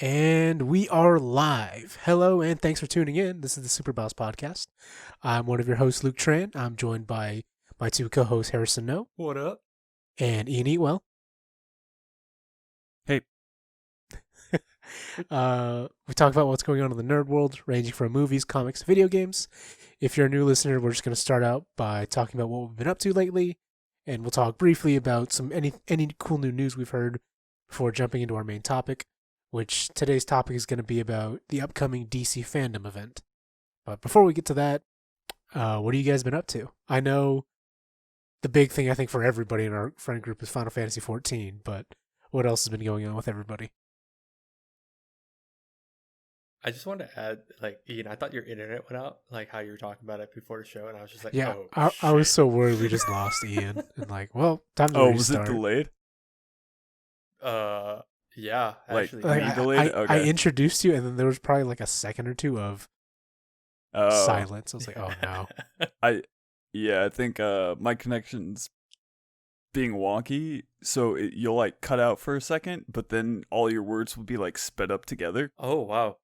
And we are live. Hello, and thanks for tuning in. This is the SuperBoss Podcast. I'm one of your hosts, Luc Tran. I'm joined by my two co-hosts, Harrison Ngo. What up? And Ian Eatwell. Hey. We talk about what's going on in the nerd world, ranging from movies, comics, video games. If you're a new listener, we're just going to start out by talking about what we've been up to lately, and we'll talk briefly about any cool new news we've heard before jumping into our main topic, which today's topic is going to be about the upcoming DC Fandome event. But before we get to that, what have you guys been up to? I know the big thing, I think, for everybody in our friend group is Final Fantasy XIV, but what else has been going on with everybody? I just wanted to add, Ian, I thought your internet went out, how you were talking about it before the show, and I was just like, yeah, oh, I was so worried we just lost Ian. And time to restart. Was it delayed? Yeah, actually. Delayed? Okay. I introduced you, and then there was probably a second or two of silence. I was like, oh no. I think my connection's being wonky, so you'll cut out for a second, but then all your words will be sped up together. Oh wow.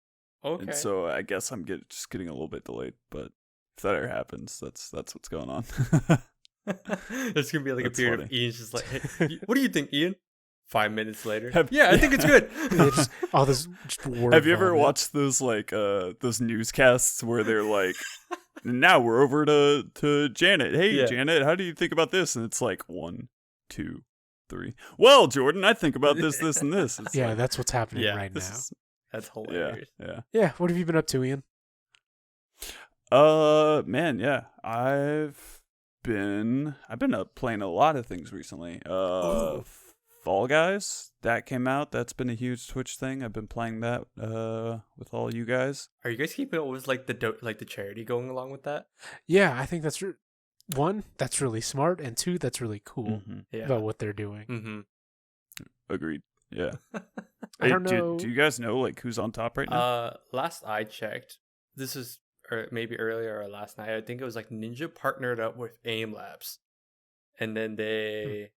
Okay. And so I guess I'm just getting a little bit delayed, but if that ever happens, that's what's going on. There's gonna be a That's period funny. of Ian's just hey, what do you think, Ian? 5 minutes later. I think it's good. All this word Have you ever vomit. watched those those newscasts where they're like, now we're over to Janet. Hey, Yeah. Janet, how do you think about this? And it's 1, 2, 3. Well, Jordan, I think about this, and this. It's Yeah, that's what's happening Yeah, right now. That's hilarious. Yeah. Yeah, what have you been up to, Ian? Man, yeah. I've been up playing a lot of things recently. Fall Guys, that came out. That's been a huge Twitch thing. I've been playing that with all you guys. Are you guys keeping up with the charity going along with that? Yeah, I think that's one, that's really smart, and two, that's really cool Yeah. about what they're doing. Mm-hmm. Agreed. Yeah. I don't know. Do you guys know who's on top right now? Last I checked, this is maybe earlier or last night. I think it was Ninja partnered up with AIM Labs, and then they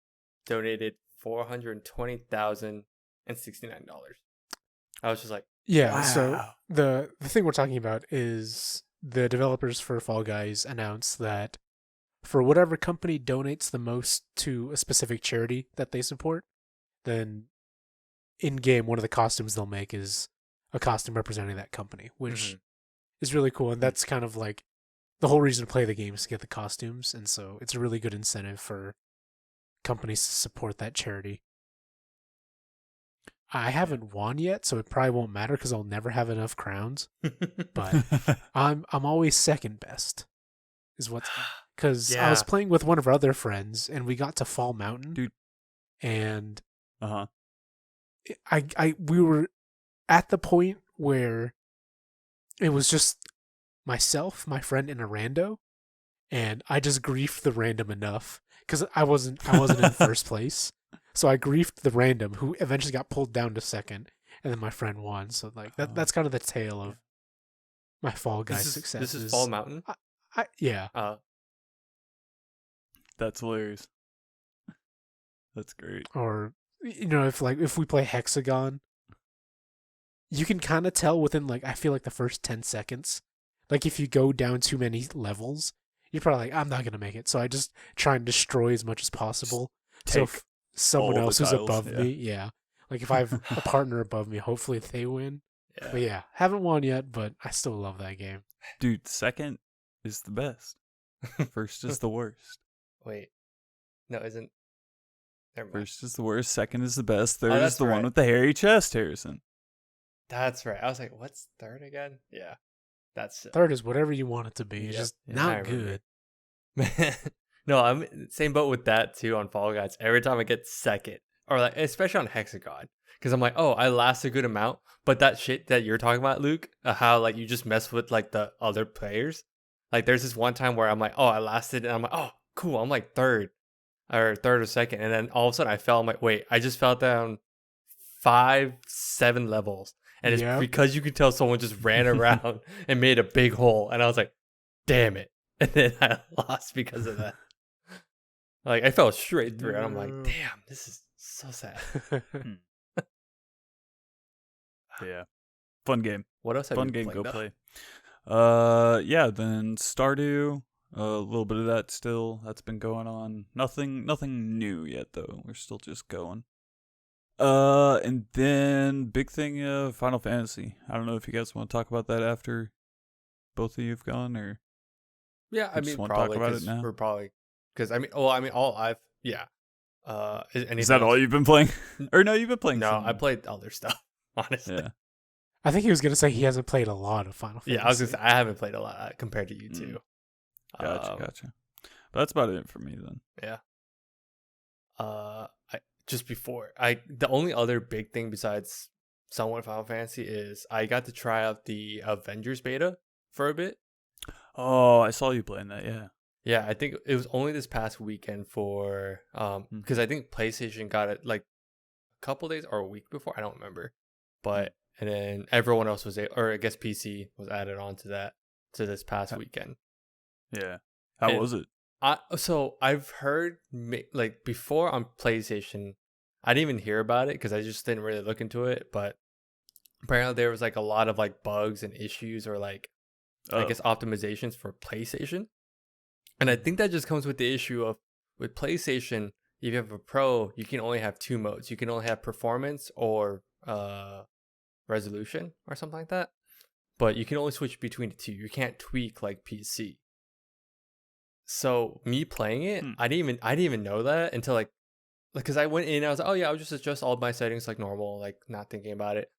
donated $420,069. I was just like, Yeah, Wow. so the thing we're talking about is the developers for Fall Guys announced that for whatever company donates the most to a specific charity that they support, then in-game one of the costumes they'll make is a costume representing that company, which is really cool. And that's kind of the whole reason to play the game is to get the costumes. And so it's a really good incentive for companies to support that charity. I haven't won yet, so it probably won't matter because I'll never have enough crowns. But I'm always second best, is what's because I was playing with one of our other friends and we got to Fall Mountain, Dude. And Uh-huh. we were at the point where it was just myself, my friend, and a rando, and I just griefed the random enough because I wasn't in first place. So I griefed the random, who eventually got pulled down to second, and then my friend won. So that's kind of the tale of my Fall Guys successes. This is Fall Mountain? Yeah. That's hilarious. That's great. Or if we play Hexagon, you can kind of tell within I feel the first 10 seconds. If you go down too many levels, you're probably I'm not gonna make it. So I just try and destroy as much as possible. So if someone else who's above me, if I have a partner above me, hopefully they win. Yeah. But yeah, haven't won yet, but I still love that game. Dude, second is the best. First is the worst. Wait. No, isn't... Never mind. First is the worst. Second is the best. Third that's is the right. one with the hairy chest, Harrison. That's right. I was like, what's third again? Yeah. That's... Third is whatever you want it to be. It's Yep. just Yeah, I not remember. good. No, I'm same boat with that too on Fall Guys. Every time I get second, or especially on Hexagon, because I'm like, oh, I last a good amount. But that shit that you're talking about, Luke, how you just mess with the other players. There's this one time where I'm like, oh, I lasted, and I'm like, oh, cool, I'm third or second, and then all of a sudden I fell. I'm like, wait, I just fell down 5-7 levels, and it's because you could tell someone just ran around and made a big hole, and I was like, damn it, and then I lost because of that. I fell straight through, and I'm like, damn, this is so sad. Yeah. Fun game. What else have Fun you game. played, Go though? play. Yeah. Then Stardew. A little bit of that still. That's been going on. Nothing new yet though. We're still just going. And then big thing. Final Fantasy. I don't know if you guys want to talk about that after both of you've gone, or Yeah, I just mean, want to talk probably about it because now. we're probably because all I've anything Is that all else? you've been playing? Or no, you've been playing. No, some. I played other stuff. Honestly, Yeah. I think he was gonna say he hasn't played a lot of Final Fantasy. yeah, I was gonna say I haven't played a lot compared to you two. Gotcha. But that's about it for me then. Yeah. The only other big thing besides somewhat Final Fantasy is I got to try out the Avengers beta for a bit. Oh, I saw you playing that. Yeah. Yeah, I think it was only this past weekend for because I think PlayStation got it like a couple days or a week before, I don't remember. But and then everyone else was or I guess PC was added on to that to this past weekend. Yeah. How And was it? So I've heard like before on PlayStation, I didn't even hear about it because I just didn't really look into it. But apparently there was like a lot of like bugs and issues or like I guess optimizations for PlayStation. And I think that just comes with the issue of with PlayStation, if you have a Pro, you can only have two modes. You can only have performance or resolution or something like that. But you can only switch between the two. You can't tweak like PC. So me playing it, I didn't even know that until like because I went in, I was like, oh yeah, I'll just adjust all my settings like normal, like not thinking about it.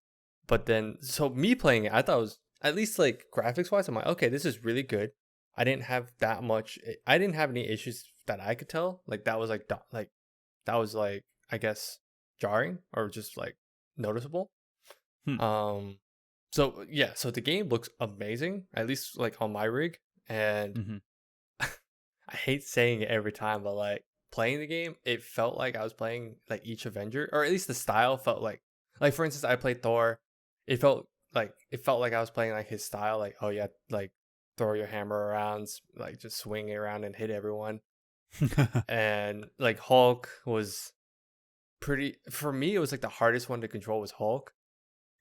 But then so me playing it, I thought it was at least like graphics wise, I'm like, okay, this is really good. I didn't have any issues that I could tell. Like that was like I guess jarring or just like noticeable. So yeah, so the game looks amazing, at least like on my rig. And I hate saying it every time, but like playing the game, it felt like I was playing like each Avenger, or at least the style felt like for instance, I played Thor. It felt like I was playing like his style, like oh yeah, like throw your hammer around, like just swing it around and hit everyone. And like Hulk was pretty for me. It was like the hardest one to control was Hulk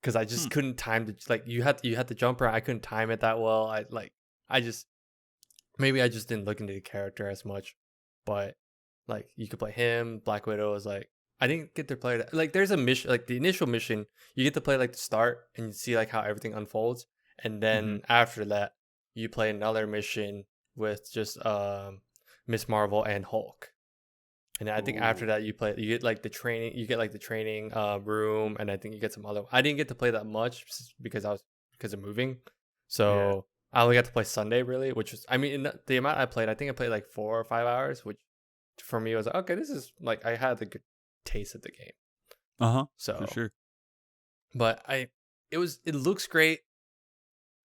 because I just couldn't time the like you had to jump around. I couldn't time it that well. Maybe I just didn't look into the character as much, but like you could play him. Black Widow was like I didn't get to play that. Like there's a mission, like the initial mission, you get to play like the start and you see like how everything unfolds, and then after that you play another mission with just Miss Marvel and Hulk. And I think after that you get like the training room, and I think you get some other. I didn't get to play that much because of moving, so I only got to play Sunday really, which was in the amount I played. I think I played like 4 or 5 hours, which for me was like okay, this is like I had a good taste of the game. So for sure. But it looks great.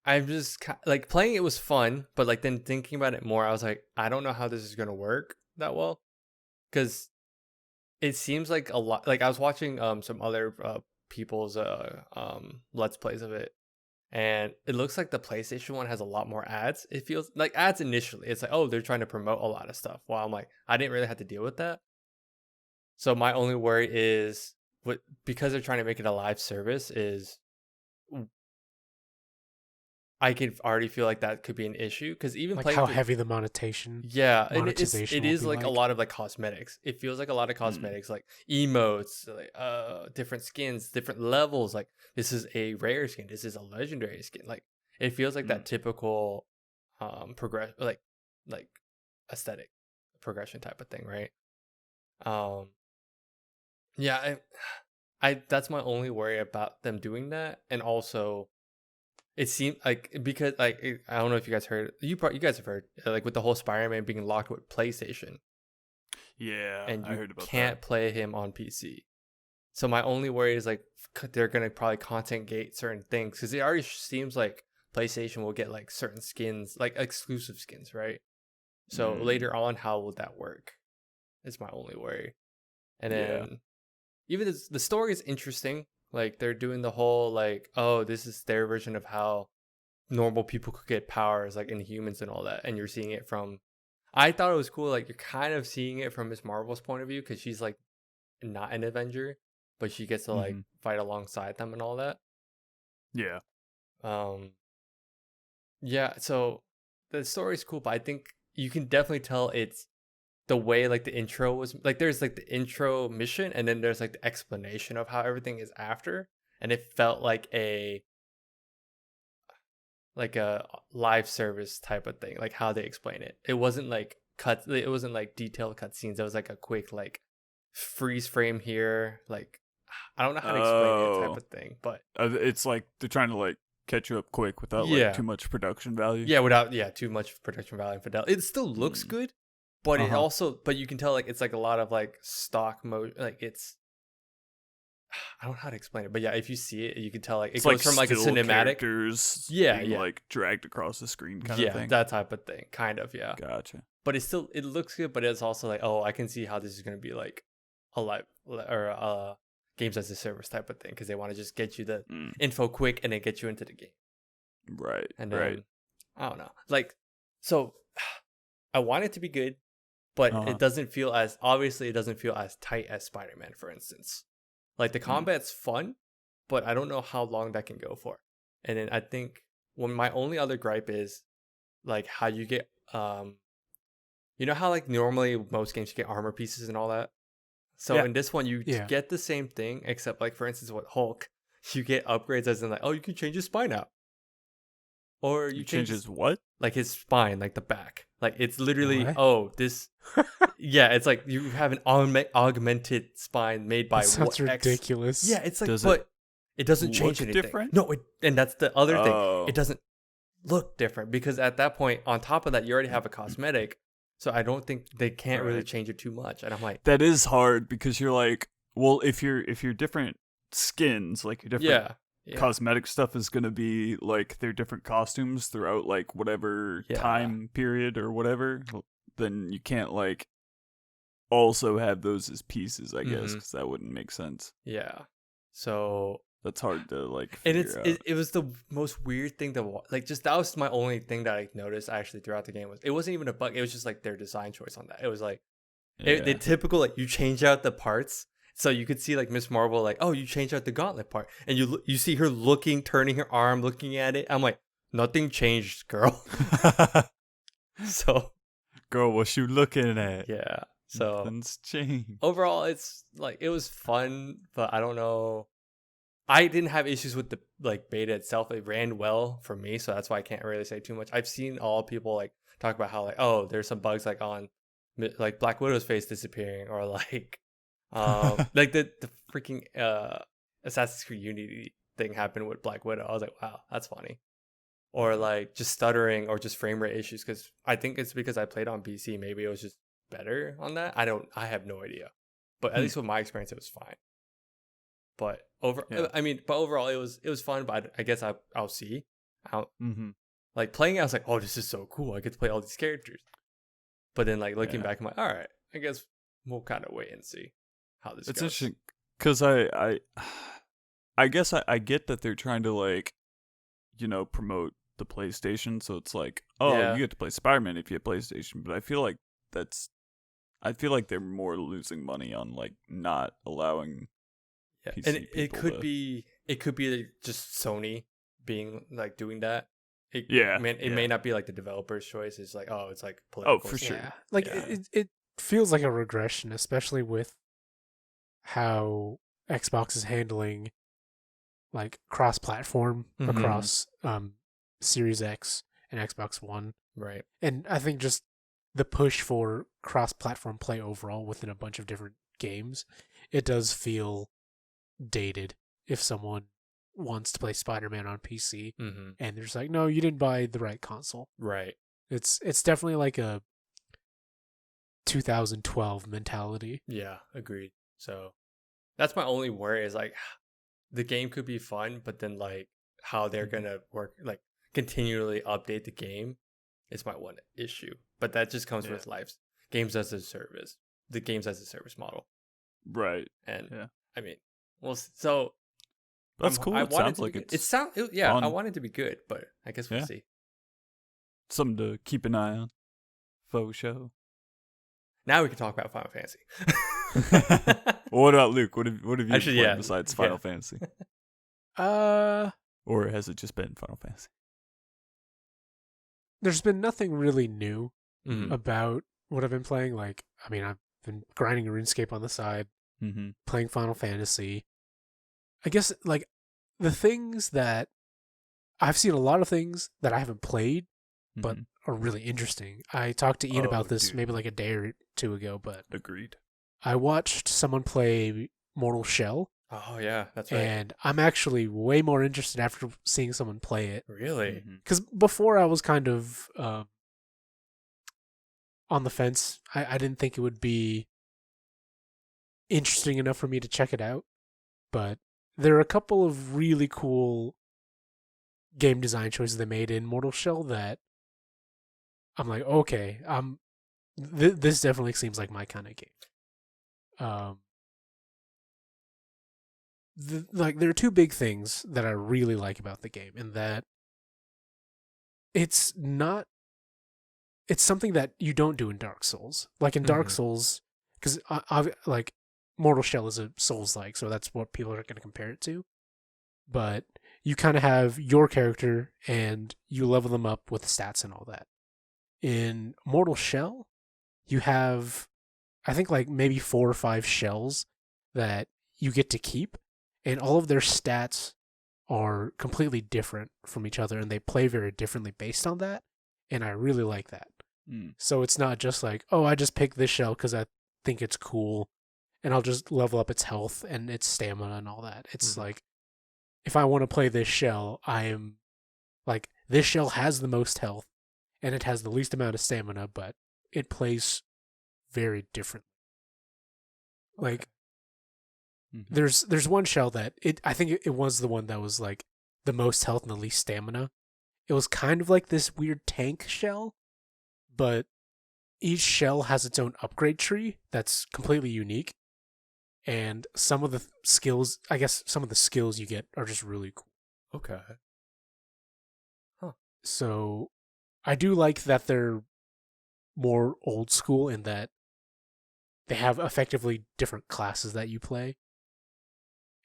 I'm just like playing it was fun, but like then thinking about it more, I was like I don't know how this is gonna work that well. Because it seems like a lot. Like I was watching some other people's let's plays of it, and it looks like the PlayStation one has a lot more ads. It feels like ads initially. It's like oh they're trying to promote a lot of stuff. While I'm like I didn't really have to deal with that. So my only worry is because they're trying to make it a live service is I could already feel like that could be an issue because even like playing how heavy the monetization. Yeah, and it monetization is will be like a lot of like cosmetics. It feels like a lot of cosmetics, like emotes, like different skins, different levels. Like this is a rare skin, this is a legendary skin. Like it feels like that typical progress, like aesthetic progression type of thing, right? Yeah, I that's my only worry about them doing that, and also. It seemed like because like I don't know if you guys heard you guys have heard like with the whole Spider-Man being locked with PlayStation. Yeah, and you I heard about can't play him on PC. So my only worry is like they're gonna probably content gate certain things because it already seems like PlayStation will get like certain skins, like exclusive skins, right? So later on, how will that work? Is my only worry. And then even the story is interesting. Like they're doing the whole like, oh, this is their version of how normal people could get powers, like Inhumans and all that. And you're seeing it from. I thought it was cool. Like you're kind of seeing it from Miss Marvel's point of view because she's like not an Avenger, but she gets to like fight alongside them and all that. Yeah. Yeah, so the story's cool, but I think you can definitely tell it's the way like the intro was like there's like the intro mission and then there's like the explanation of how everything is after, and it felt like a live service type of thing, like how they explain it. It wasn't like it wasn't like detailed cutscenes. It was like a quick like freeze frame here, like I don't know how to explain it type of thing, but it's like they're trying to like catch you up quick without Yeah. like too much production value. yeah, without too much production value and fidelity. It still looks good, but it also you can tell like it's like a lot of like stock mode, like it's I don't know how to explain it, but yeah, if you see it, you can tell like it It's goes like from like a still cinematic, characters Yeah, being, yeah. like dragged across the screen kind of thing. that type of thing, kind of, yeah. Gotcha. But it looks good, but it's also like, oh, I can see how this is gonna be like a live or games as a service type of thing, because they want to just get you the info quick and then get you into the game. Right. And then right. I don't know, like, so I want it to be good, but it doesn't feel as tight as Spider-Man, for instance. Like the combat's fun, but I don't know how long that can go for. And then I think my only other gripe is like how you get you know how like normally most games you get armor pieces and all that. So Yeah. in this one you get the same thing, except like for instance with Hulk, you get upgrades as in like, oh, you can change his spine out. Or you change his what? Like his spine, like the back. Like it's literally What? this yeah, it's like you have an augmented spine made by That sounds X. ridiculous. Yeah, it's like, Does but it doesn't change look anything. different? No, and that's the other Oh. thing. It doesn't look different because at that point, on top of that, you already have a cosmetic. So I don't think they can't really Right. change it too much. And I'm like, That is hard because you're like, well, if you're different skins, like your different yeah. cosmetic stuff is gonna be like their different costumes throughout like whatever Yeah. time period or whatever, then you can't like also have those as pieces, I guess, because that wouldn't make sense. Yeah. So That's hard to like and figure out. it was the most weird thing to like. Just that was my only thing that I noticed actually throughout the game. Was it wasn't even a bug. It was just like their design choice on that. It was like the typical like you change out the parts. So you could see like Miss Marvel, like, oh, you changed out the gauntlet part, and you see her turning her arm, looking at it. I'm like, nothing changed, girl. So, Girl, what you looking at? yeah. So Nothing's changed. overall, it's like it was fun, but I don't know. I didn't have issues with the like beta itself. It ran well for me, so that's why I can't really say too much. I've seen all people like talk about how like, oh, there's some bugs like on like Black Widow's face disappearing, or like like the freaking Assassin's Creed Unity thing happened with Black Widow. I was like, wow, that's funny. Or like just stuttering or just frame rate issues, because I think it's because I played on PC. Maybe it was just better on that. I have no idea. But at least with my experience, it was fine. But overall, it was fun. But I guess I'll see. Like playing it, I was like, oh, this is so cool. I get to play all these characters. But then like looking back, I'm like, all right, I guess we'll kind of wait and see how this goes. It's interesting because I guess I get that they're trying to like, promote the PlayStation. So it's like, oh, you get to play Spider-Man if you have PlayStation. But I feel like they're more losing money on like not allowing. Yeah, PC and it people could be just Sony being like doing that. It may not be like the developer's choice. It's like, oh, it's like political. Oh, for sure. Yeah. Like it feels like a regression, especially with how Xbox is handling like cross-platform across Series X and Xbox One. Right. And I think just the push for cross-platform play overall within a bunch of different games, it does feel dated if someone wants to play Spider-Man on PC and they're just like, no, you didn't buy the right console. Right. It's definitely like a 2012 mentality. Yeah, agreed. So that's my only worry is like the game could be fun, but then like how they're gonna work, like continually update the game is my one issue. But that just comes with life. Games as a service. The games as a service model. Right. And I mean, well, so that's cool. It sounds like it's fun. I want it to be good, but I guess we'll see. Something to keep an eye on. Faux show. Now we can talk about Final Fantasy. Well, what about Luke? What have you played besides Final Fantasy? Or has it just been Final Fantasy? There's been nothing really new Mhm. about what I've been playing. Like, I mean, I've been grinding RuneScape on the side, Mm-hmm. playing Final Fantasy. I guess, like, the things that I've seen a lot of things that I haven't played, but are really interesting. I talked to Ian about this maybe like a day or two ago, but Agreed. I watched someone play Mortal Shell, Oh yeah, that's right. and I'm actually way more interested after seeing someone play it. Really? Mm-hmm. Because before I was kind of on the fence. I didn't think it would be interesting enough for me to check it out, but there are a couple of really cool game design choices they made in Mortal Shell that I'm like, okay, this definitely seems like my kind of game. Like there are two big things that I really like about the game, in that it's something that you don't do in Dark Souls. Like in Dark Mhm. Souls, because I like Mortal Shell is a Souls-like, so that's what people are going to compare it to. But you kind of have your character and you level them up with stats and all that. In Mortal Shell, you have, I think, like maybe 4 or 5 shells that you get to keep, and all of their stats are completely different from each other, and they play very differently based on that, and I really like that. So it's not just like, oh, I just picked this shell because I think it's cool, and I'll just level up its health and its stamina and all that. It's like, if I want to play this shell, I am like, this shell has the most health, and it has the least amount of stamina, but it plays very different. Like, there's one shell that I think it was the one that was like the most health and the least stamina. It was kind of like this weird tank shell, but each shell has its own upgrade tree that's completely unique. And some of the skills, I guess some of the skills you get are just really cool. Okay. Huh. So I do like that they're more old school in that they have effectively different classes that you play.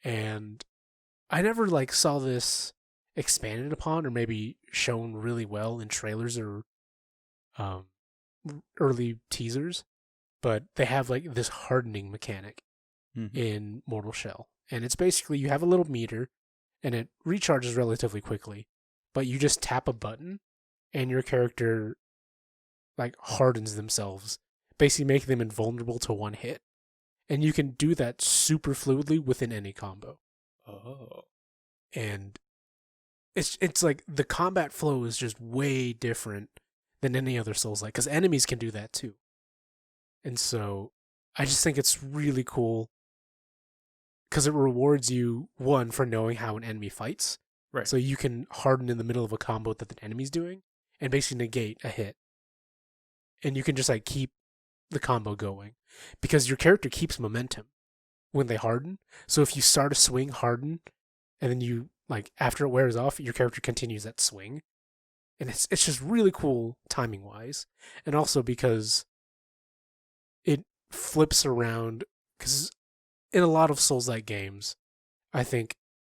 And I never like saw this expanded upon or maybe shown really well in trailers or early teasers, but they have like this hardening mechanic in Mortal Shell. And it's basically, you have a little meter and it recharges relatively quickly, but you just tap a button and your character like hardens themselves, basically making them invulnerable to one hit. And you can do that super fluidly within any combo. Oh. And it's like the combat flow is just way different than any other Souls-like, because enemies can do that too. And so I just think it's really cool because it rewards you, one, for knowing how an enemy fights. Right. So you can harden in the middle of a combo that the enemy's doing and basically negate a hit. And you can just like keep the combo going because your character keeps momentum when they harden. So if you start a swing, harden, and then you like after it wears off, your character continues that swing. And it's just really cool timing wise. And also because it flips around, because in a lot of Souls-like games, I think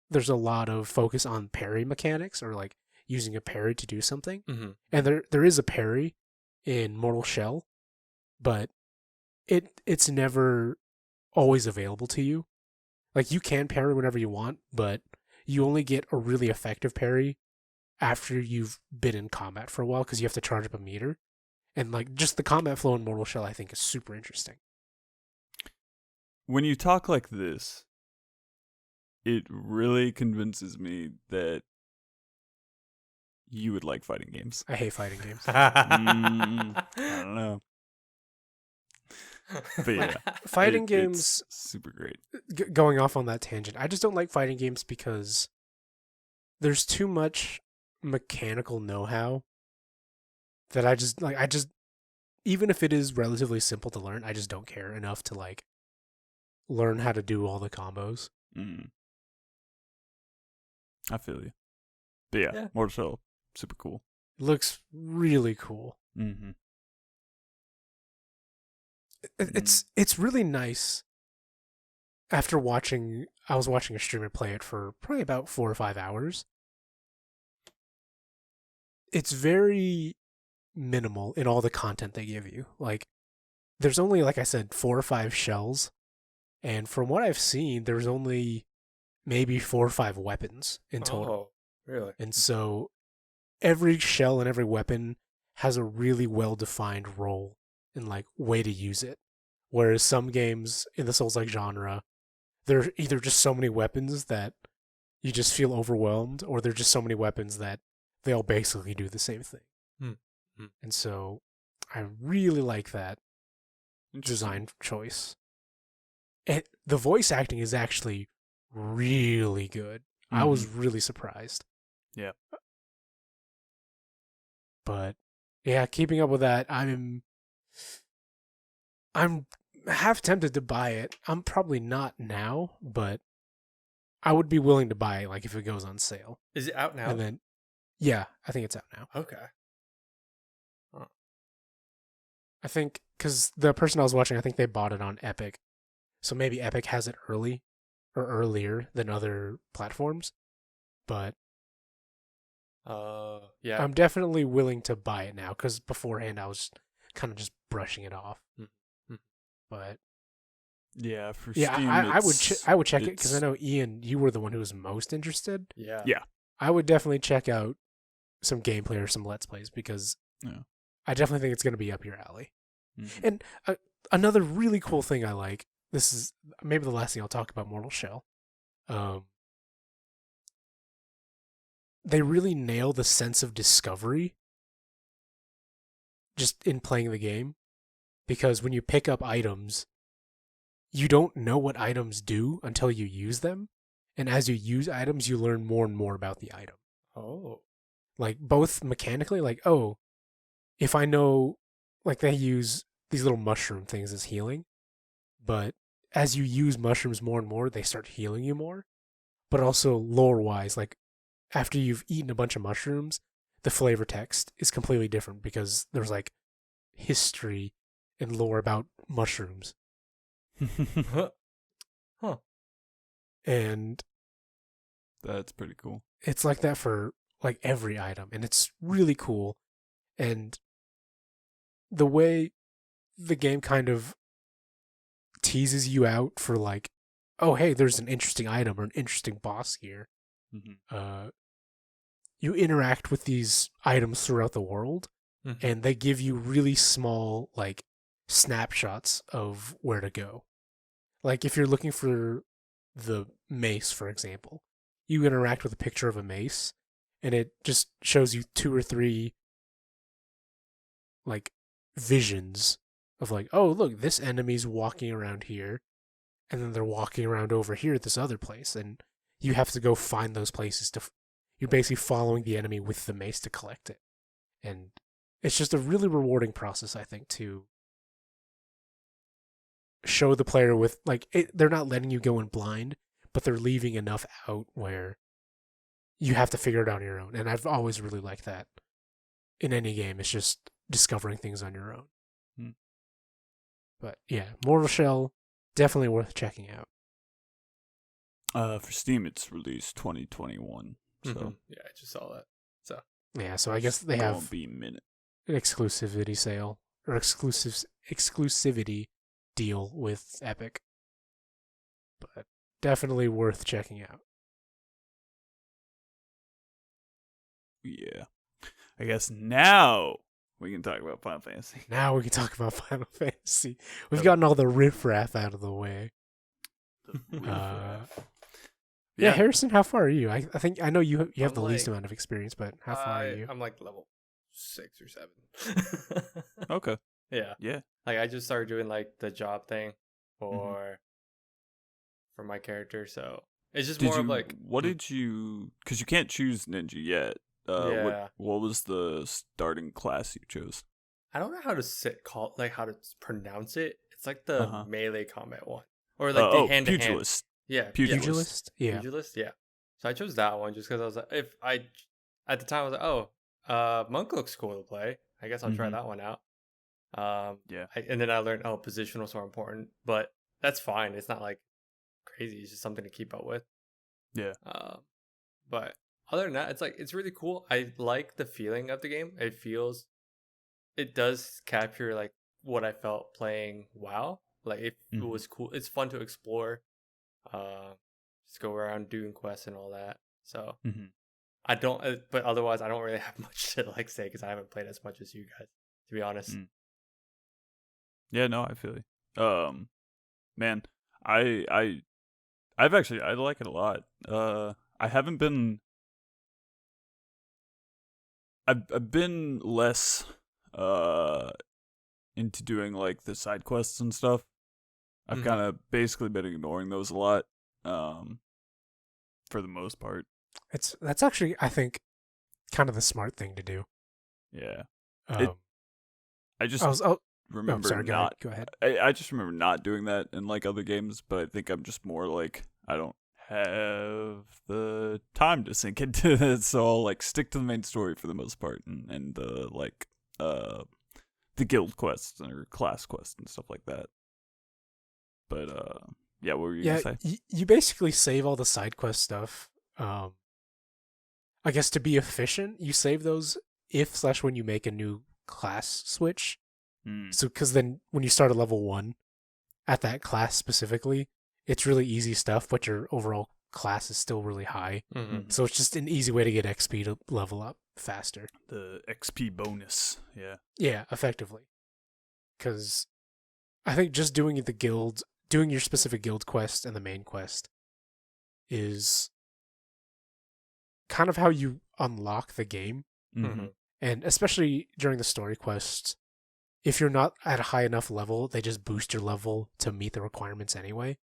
there's a lot of focus on parry mechanics or like using a parry to do something. Mm-hmm. And there is a parry in Mortal Shell, but it's never always available to you. Like you can parry whenever you want, but you only get a really effective parry after you've been in combat for a while because you have to charge up a meter. And like just the combat flow in Mortal Shell I think is super interesting. When you talk like this, it really convinces me that you would like fighting games. I hate fighting games. I don't know. But yeah, Fighting it's games, super great. Going off on that tangent, I just don't like fighting games because there's too much mechanical know-how that I just even if it is relatively simple to learn, I just don't care enough to like learn how to do all the combos. I feel you. But yeah, Mortal Shell, super cool. It looks really cool. It's really nice. After I was watching a streamer play it for probably about 4 or 5 hours, it's very minimal in all the content they give you. Like, there's only, like I said, 4 or 5 shells, and from what I've seen, there's only maybe 4 or 5 weapons in total. Oh, really? And so every shell and every weapon has a really well-defined role and like way to use it. Whereas some games in the Souls-like genre, there are either just so many weapons that you just feel overwhelmed, or there are just so many weapons that they all basically do the same thing. And so I really like that design choice. And the voice acting is actually really good. I was really surprised. Yeah. But yeah, keeping up with that, I'm half tempted to buy it. I'm probably not now, but I would be willing to buy it, like, if it goes on sale. Is it out now? And then, yeah, I think it's out now. Okay. I think, because the person I was watching, I think they bought it on Epic. So maybe Epic has it early, or earlier than other platforms. But yeah, I'm definitely willing to buy it now, because beforehand I was kind of just brushing it off. But yeah, for yeah, Steam, I would check it, because I know, Ian, you were the one who was most interested. yeah. I would definitely check out some gameplay or some Let's Plays, because I definitely think it's going to be up your alley. And another really cool thing I like, this is maybe the last thing I'll talk about Mortal Shell. They really nail the sense of discovery just in playing the game, because when you pick up items, you don't know what items do until you use them. And as you use items, you learn more and more about the item. Oh. Like, both mechanically, like, oh, if I know, like, they use these little mushroom things as healing, but as you use mushrooms more and more, they start healing you more. But also lore-wise, like, after you've eaten a bunch of mushrooms, the flavor text is completely different, because there's, like, history and lore about mushrooms. Huh. And that's pretty cool. it's like that for, like, every item, and it's really cool. And the way the game kind of teases you out for, like, oh, hey, there's an interesting item or an interesting boss here. You interact with these items throughout the world, and they give you really small, like, snapshots of where to go. Like, if you're looking for the mace, for example, you interact with a picture of a mace, and it just shows you 2 or 3, like, visions of, like, oh, look, this enemy's walking around here, and then they're walking around over here at this other place, and you have to go find those places you're basically following the enemy with the mace to collect it. And it's just a really rewarding process, I think, to show the player with, like, they're not letting you go in blind, but they're leaving enough out where you have to figure it out on your own. And I've always really liked that in any game. It's just discovering things on your own. But yeah, Mortal Shell, definitely worth checking out. For Steam, it's released 2021. So yeah, I just saw that. So yeah, so I guess they have won't be a minute. An exclusivity sale or exclusivity deal with Epic, but definitely worth checking out. Yeah, I guess now we can talk about Final Fantasy. Now we can talk about Final Fantasy. We've gotten all the riffraff out of the way. Yeah, Harrison, how far are you? I think I know you have the least amount of experience, but how far are you? I'm like level 6 or 7. Okay. Yeah. Like, I just started doing, like, the job thing for my character, so it's just more of like. What did you? Because you can't choose ninja yet. What was the starting class you chose? I don't know how to how to pronounce it. It's like the melee combat one, or like the hand to hand. Pugilist. Yeah, Pugilist. Yeah, Pugilist. Yeah. So I chose that one just because I was like, at the time I was like, oh, Monk looks cool to play. I guess I'll try that one out. And then I learned, position was more important, but that's fine. It's not like crazy. It's just something to keep up with. Yeah. But other than that, it's really cool. I like the feeling of the game. It does capture like what I felt playing WoW. Like it was cool. It's fun to explore. Just go around doing quests and all that. So I don't, but otherwise I don't really have much to like say because I haven't played as much as you guys, to be honest. Yeah, no, I feel you. Man, I like it a lot. I haven't been. I've been less into doing like the side quests and stuff. I've kind of basically been ignoring those a lot, for the most part. That's actually, I think, kind of the smart thing to do. Yeah. I just remember sorry, not. go ahead. I just remember not doing that in like other games, but I think I'm just more like I don't have the time to sink into it, so I'll like stick to the main story for the most part, and like the guild quests or class quests and stuff like that. But yeah, what were you gonna say? You basically save all the side quest stuff. I guess to be efficient, you save those when you make a new class switch. So, because then when you start at level 1 at that class specifically, it's really easy stuff, but your overall class is still really high. So it's just an easy way to get XP to level up faster. The XP bonus, yeah. Yeah, effectively. Because I think just doing your specific guild quest and the main quest is kind of how you unlock the game. And especially during the story quests, if you're not at a high enough level, they just boost your level to meet the requirements anyway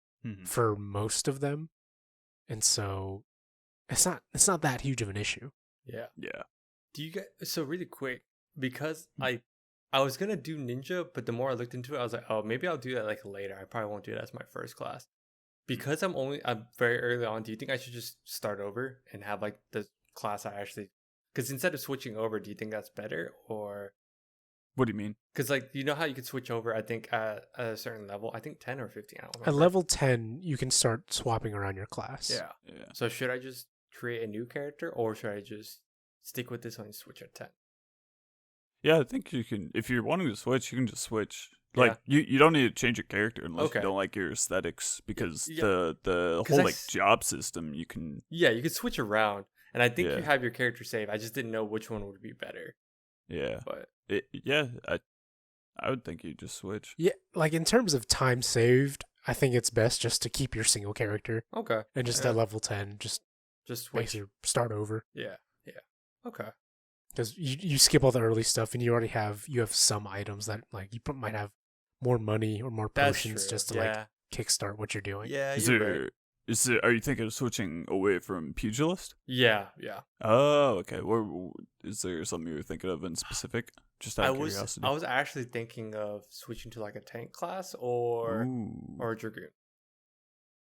for most of them. And so it's not that huge of an issue. Yeah. Yeah. Do you get so really quick, because I was gonna do ninja, but the more I looked into it, I was like, oh, maybe I'll do that like later. I probably won't do that as my first class. Because I'm very early on, do you think I should just start over and have like the class I actually, because instead of switching over, do you think that's better? Or what do you mean? Because like, you know how you could switch over, I think at a certain level, I think 10 or 15, I don't remember. At level 10, you can start swapping around your class. Yeah. So should I just create a new character, or should I just stick with this one and switch at 10? Yeah, I think you can. If you're wanting to switch, you can just switch. Like you don't need to change your character unless you don't like your aesthetics, because the whole like job system you can. Yeah, you could switch around, and I think you have your character saved. I just didn't know which one would be better. Yeah, but I would think you just switch. Yeah, like in terms of time saved, I think it's best just to keep your single character. Okay. And just at level 10, just basically start over. Yeah. Okay. Because you skip all the early stuff, and you have some items that like you might have more money or more potions just to like kickstart what you're doing. Yeah. Are you thinking of switching away from Pugilist? Yeah. Oh, okay. Is there something you were thinking of in specific? Just out of curiosity. I was actually thinking of switching to like a tank class or a dragoon.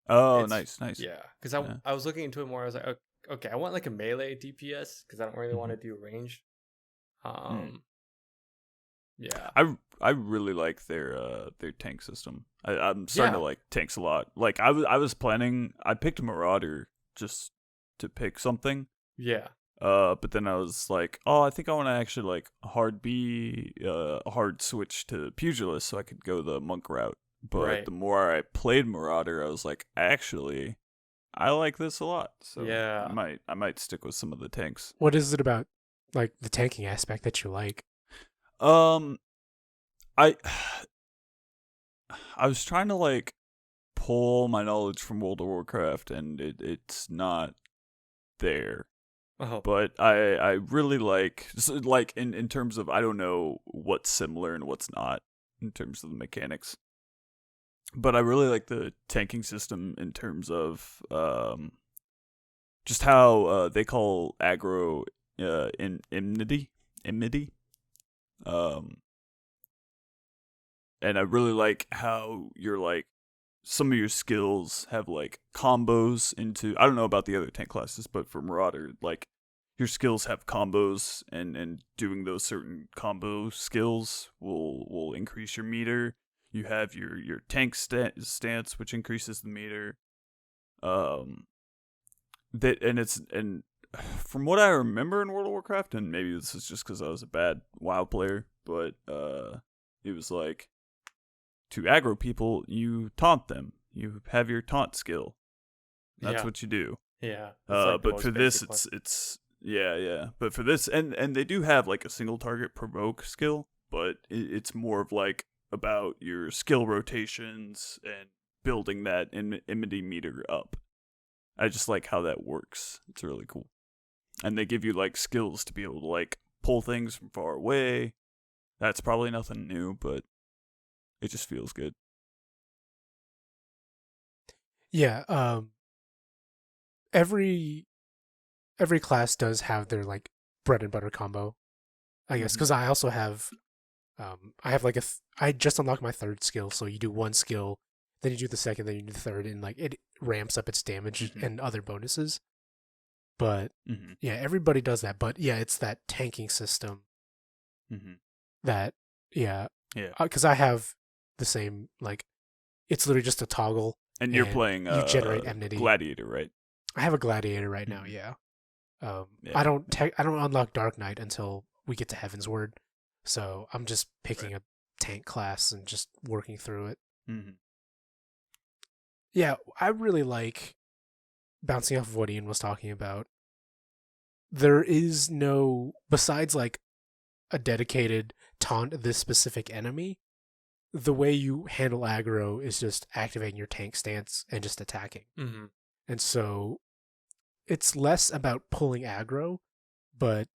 Oh, nice. Yeah, because I was looking into it more. I was like, okay, I want like a melee DPS because I don't really want to do range. Yeah. I really like their tank system. I'm starting to like tanks a lot. Like I was planning, I picked Marauder just to pick something. Yeah. But then I was like, oh, I think I want to actually like hard switch to Pugilist so I could go the monk route. But the more I played Marauder, I was like, actually, I like this a lot. So yeah, I might stick with some of the tanks. What is it about like the tanking aspect that you like? I was trying to like pull my knowledge from World of Warcraft, and it's not there. Oh. But I really like in terms of, I don't know what's similar and what's not in terms of the mechanics. But I really like the tanking system in terms of just how they call aggro enmity. And I really like how you're like, some of your skills have like combos into, I don't know about the other tank classes, but for Marauder, like your skills have combos, and doing those certain combo skills will increase your meter. You have your tank stance, which increases the meter. from what I remember in World of Warcraft, and maybe this is just because I was a bad WoW player, but it was like to aggro people, you taunt them. You have your taunt skill. That's what you do. Yeah. But for this, it's yeah. But for this, and they do have like a single target provoke skill, but it's more of like about your skill rotations and building that enmity meter up. I just like how that works. It's really cool. And they give you like skills to be able to like pull things from far away. That's probably nothing new, but it just feels good. Yeah, every class does have their like bread and butter combo, I guess, because I also have I have like I just unlocked my third skill, so you do one skill, then you do the second, then you do the third, and like it ramps up its damage and other bonuses. But yeah, everybody does that. But yeah, it's that tanking system that because I have the same, like, it's literally just a toggle. And you're playing you generate enmity. Gladiator, right? I have a Gladiator right now, yeah. I don't unlock Dark Knight until we get to Heaven's Word, so I'm just picking a tank class and just working through it. Yeah, I really like, bouncing off of what Ian was talking about, there is no, besides like a dedicated taunt this specific enemy, the way you handle aggro is just activating your tank stance and just attacking. And so it's less about pulling aggro, but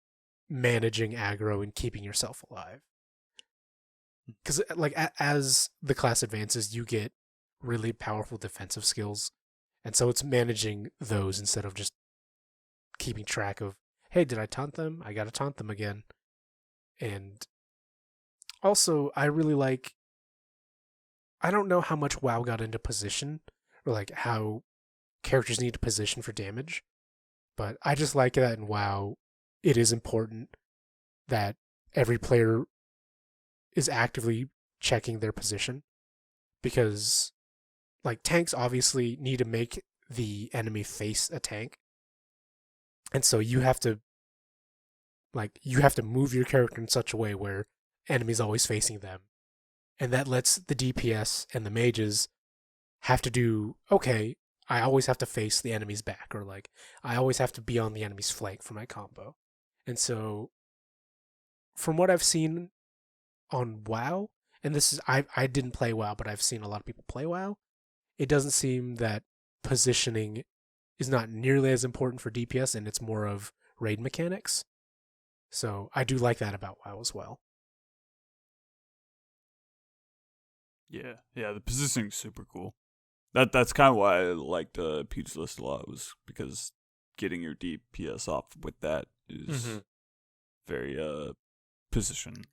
managing aggro and keeping yourself alive. Because like as the class advances, you get really powerful defensive skills. And so it's managing those instead of just keeping track of, hey, did I taunt them? I gotta taunt them again. And also, I really like, I don't know how much WoW got into position, or like how characters need to position for damage, but I just like that in WoW, it is important that every player is actively checking their position, because like tanks obviously need to make the enemy face a tank, and so you have to move your character in such a way where enemies always facing them, and that lets the DPS and the mages have to do, okay, I always have to face the enemy's back, or like I always have to be on the enemy's flank for my combo. And so from what I've seen on WoW, and this is, I didn't play WoW, but I've seen a lot of people play WoW, it doesn't seem that positioning is not nearly as important for DPS, and it's more of raid mechanics. So I do like that about WoW as well. Yeah, the positioning's super cool. That's kind of why I liked Pugilist a lot, was because getting your DPS off with that is very position.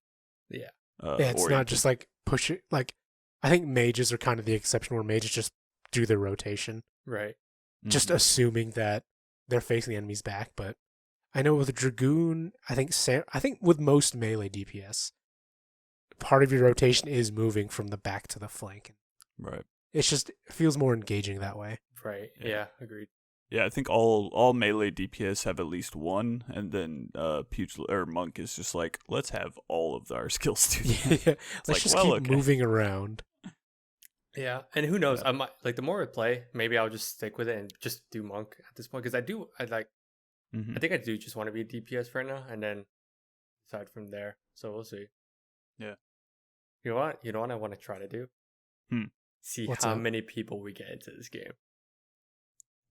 Yeah, it's oriented. Not just like push it. Like, I think mages are kind of the exception, where mages just do their rotation, right? Just assuming that they're facing the enemy's back. But I know with a Dragoon, I think with most melee DPS, part of your rotation is moving from the back to the flank. Right. It feels more engaging that way. Right. Yeah, agreed. Yeah, I think all melee DPS have at least one, and then Monk is just like, let's have all of our skills do that. Yeah. Let's just keep moving around. Yeah, and who knows? I might, like, the more I play, maybe I'll just stick with it and just do Monk at this point, because I think I do just want to be a DPS right now, and then decide from there. So we'll see. Yeah. You know what I want to try to do? See how many people we get into this game.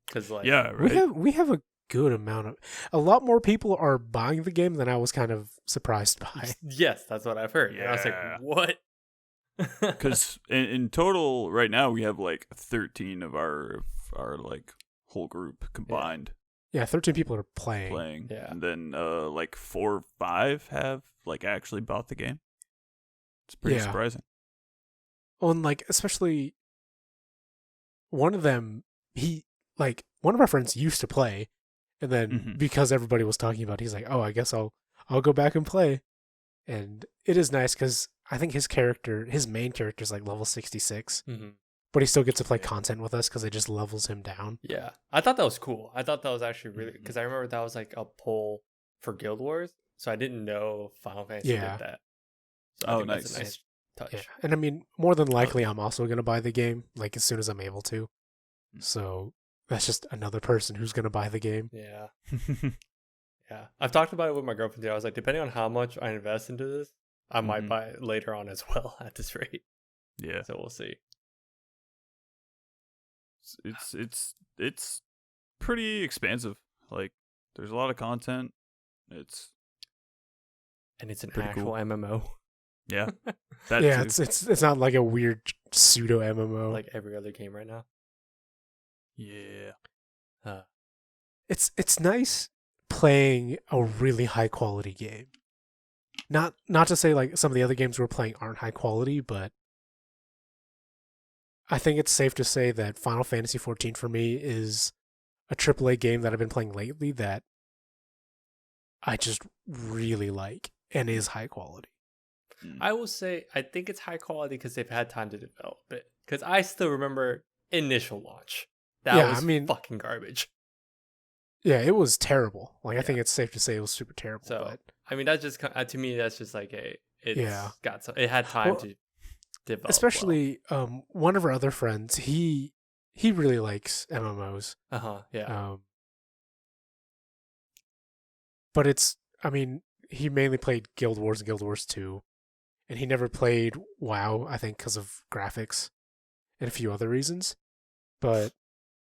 Because we have a good amount of, a lot more people are buying the game than I was kind of surprised by. Yes, that's what I've heard. Yeah. And I was like, what? Because in total right now we have like 13 of our like whole group combined. Yeah, 13 people are playing. Yeah. And then like 4 or 5 have like actually bought the game. It's pretty surprising. Well, and like, especially one of them, one of our friends used to play, and then because everybody was talking about it, he's like, oh, I guess I'll go back and play. And it is nice because I think his main character is like level 66, but he still gets to play content with us because it just levels him down. Yeah, I thought that was cool. I thought that was actually really, because I remember that was like a poll for Guild Wars, so I didn't know Final Fantasy did that. So I think nice. That's a nice touch. Yeah. And I mean, more than likely, I'm also going to buy the game, like, as soon as I'm able to. So that's just another person who's going to buy the game. Yeah. Yeah. I've talked about it with my girlfriend too. I was like, depending on how much I invest into this, I might buy it later on as well at this rate. Yeah. So we'll see. It's pretty expansive. Like, there's a lot of content. It's an pretty actual cool. MMO. Yeah. Yeah, it's not like a weird pseudo MMO. Like every other game right now. Yeah. It's nice playing a really high quality game. Not to say like some of the other games we're playing aren't high quality, but I think it's safe to say that Final Fantasy XIV for me is a AAA game that I've been playing lately that I just really like and is high quality. I will say I think it's high quality because they've had time to develop it. Because I still remember initial launch. That was fucking garbage. Yeah, it was terrible. Like I think it's safe to say it was super terrible. So but I mean, that's just to me. That's just like it had time to develop. Especially one of our other friends, he really likes MMOs. Yeah. But he mainly played Guild Wars and Guild Wars 2, and he never played WoW, I think, because of graphics and a few other reasons. But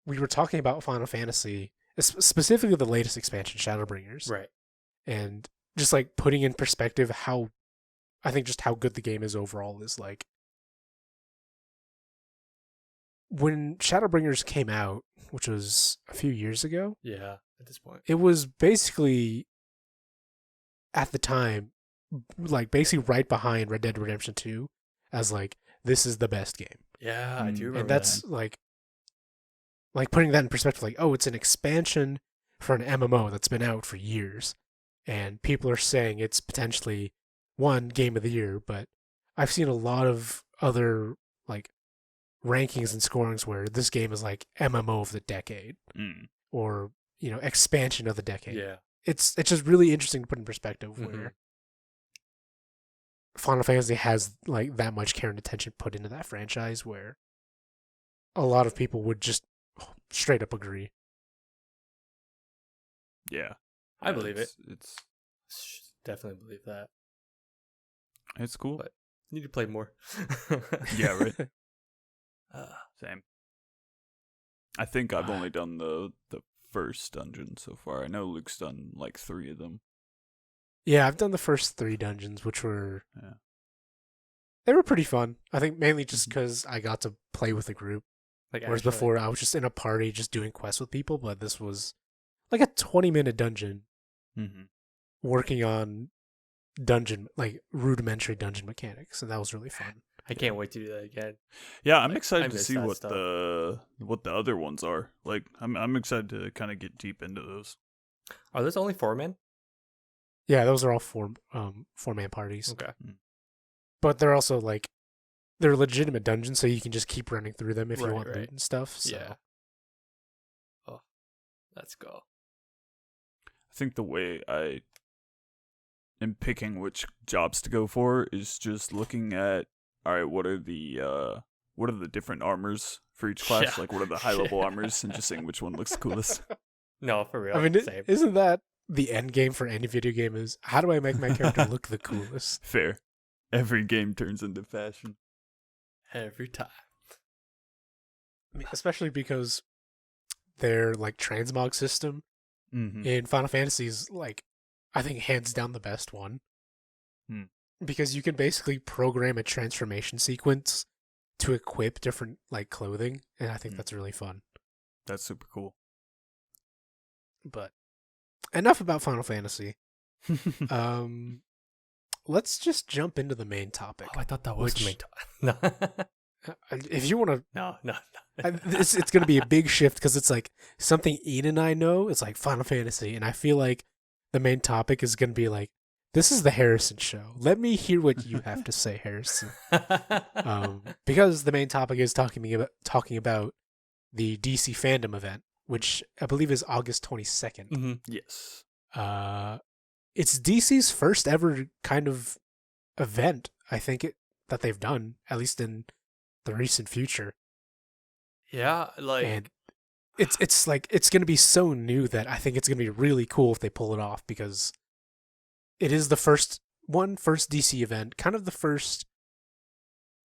we were talking about Final Fantasy, specifically the latest expansion, Shadowbringers. Right. And just like putting in perspective how good the game is overall is like, when Shadowbringers came out, which was a few years ago. Yeah, at this point. It was basically, at the time, like basically right behind Red Dead Redemption 2 as like, this is the best game. Yeah, I do remember and that's that. like putting that in perspective, like, oh, it's an expansion for an MMO that's been out for years. And people are saying it's potentially one game of the year, but I've seen a lot of other like rankings and scorings where this game is like MMO of the decade or, expansion of the decade. Yeah. It's just really interesting to put in perspective where Final Fantasy has like that much care and attention put into that franchise where a lot of people would just straight up agree. Yeah. I believe it. It's definitely believe that. It's cool. But need to play more. Yeah, right. Same. I think I've only done the first dungeon so far. I know Luc's done like 3 of them. Yeah, I've done the first 3 dungeons, which were they were pretty fun. I think mainly just because I got to play with a group. Whereas before I was just in a party just doing quests with people, but this was like a 20-minute dungeon working on rudimentary dungeon mechanics, and that was really fun. I can't wait to do that again. Yeah, I'm excited to see what the other ones are. Like, I'm excited to kind of get deep into those. Are those only 4-man? Yeah, those are all 4-man parties. Okay. But they're also like, they're legitimate dungeons, so you can just keep running through them if you want loot and stuff. So. Yeah. Oh, let's go. I think the way I am picking which jobs to go for is just looking at, all right, what are the different armors for each class? Yeah. Like, what are the high level armors, and just seeing which one looks coolest. No, for real. I mean, isn't that the end game for any video game? Is how do I make my character look the coolest? Fair. Every game turns into fashion. Every time. I mean, especially because their like transmog system in Final Fantasy is like, I think hands down the best one. Because you can basically program a transformation sequence to equip different like clothing, and I think that's really fun. That's super cool. But enough about Final Fantasy. Let's just jump into the main topic. Oh, I thought that was the main topic. If you want to... No. It's going to be a big shift because it's like something Ian and I know. It's like Final Fantasy. And I feel like the main topic is going to be like This is the Harrison show. Let me hear what you have to say, Harrison. Because the main topic is talking about the DC Fandome event, which I believe is August 22nd. Mm-hmm. Yes. It's DC's first ever kind of event, I think, that they've done, at least in the recent future. Yeah, like And it's like it's gonna be so new that I think it's gonna be really cool if they pull it off, because it is the first DC event, kind of the first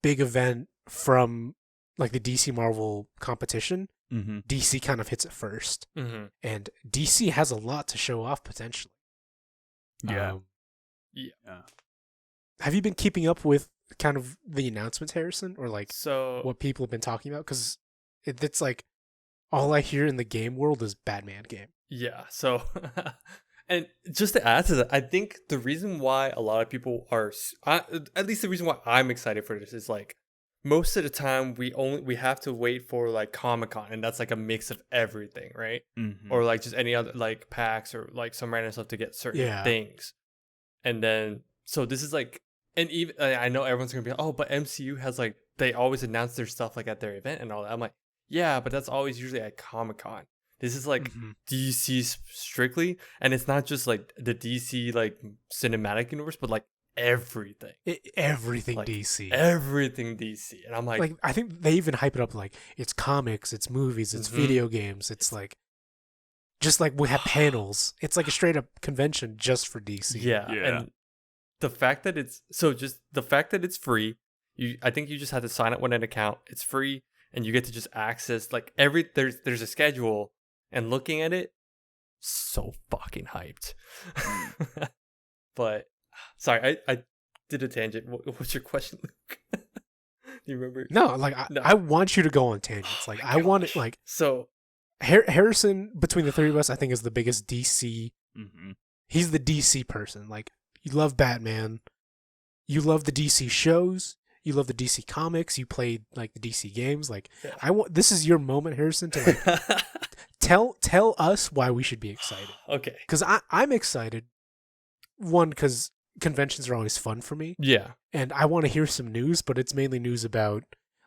big event from like the DC Marvel competition. Mm-hmm. DC kind of hits it first, mm-hmm. and DC has a lot to show off potentially. Yeah. Yeah. Have you been keeping up with kind of the announcements, Harrison, or like So what people have been talking about? Because it's like all I hear in the game world is Batman game. yeah, so and just to add to that, I think the reason why a lot of people are, at least the reason why I'm excited for this is like most of the time we have to wait for like Comic-Con, and that's like a mix of everything, right? Mm-hmm. Or like just any other like packs or like some random stuff to get certain things. And then so this is like, and even I know everyone's gonna be like, oh, but MCU has like, they always announce their stuff like at their event and all that. I'm like, yeah, but that's always usually at Comic-Con. This is like DC strictly, and it's not just like the DC like cinematic universe, but like everything. Everything Like, DC. Everything DC. And I'm like I think they even hype it up like it's comics, it's movies, it's video games. It's like, just like we have panels. It's like a straight up convention just for DC. yeah. And the fact that it's free, I think you just have to sign up with an account. It's free, and you get to just access like there's a schedule, and looking at it, so fucking hyped. But sorry, I did a tangent. What's your question, Luke? Do you remember? No, like I want you to go on tangents. Like I want it. Like, so Harrison, between the three of us, I think is the biggest DC. Mm-hmm. He's the DC person. Like, you love Batman, you love the DC shows, you love the DC comics, you played like the DC games. Like, yeah. This is your moment, Harrison, to like tell us why we should be excited. Okay. Because I'm excited. One, because conventions are always fun for me. Yeah. And I want to hear some news, but it's mainly news about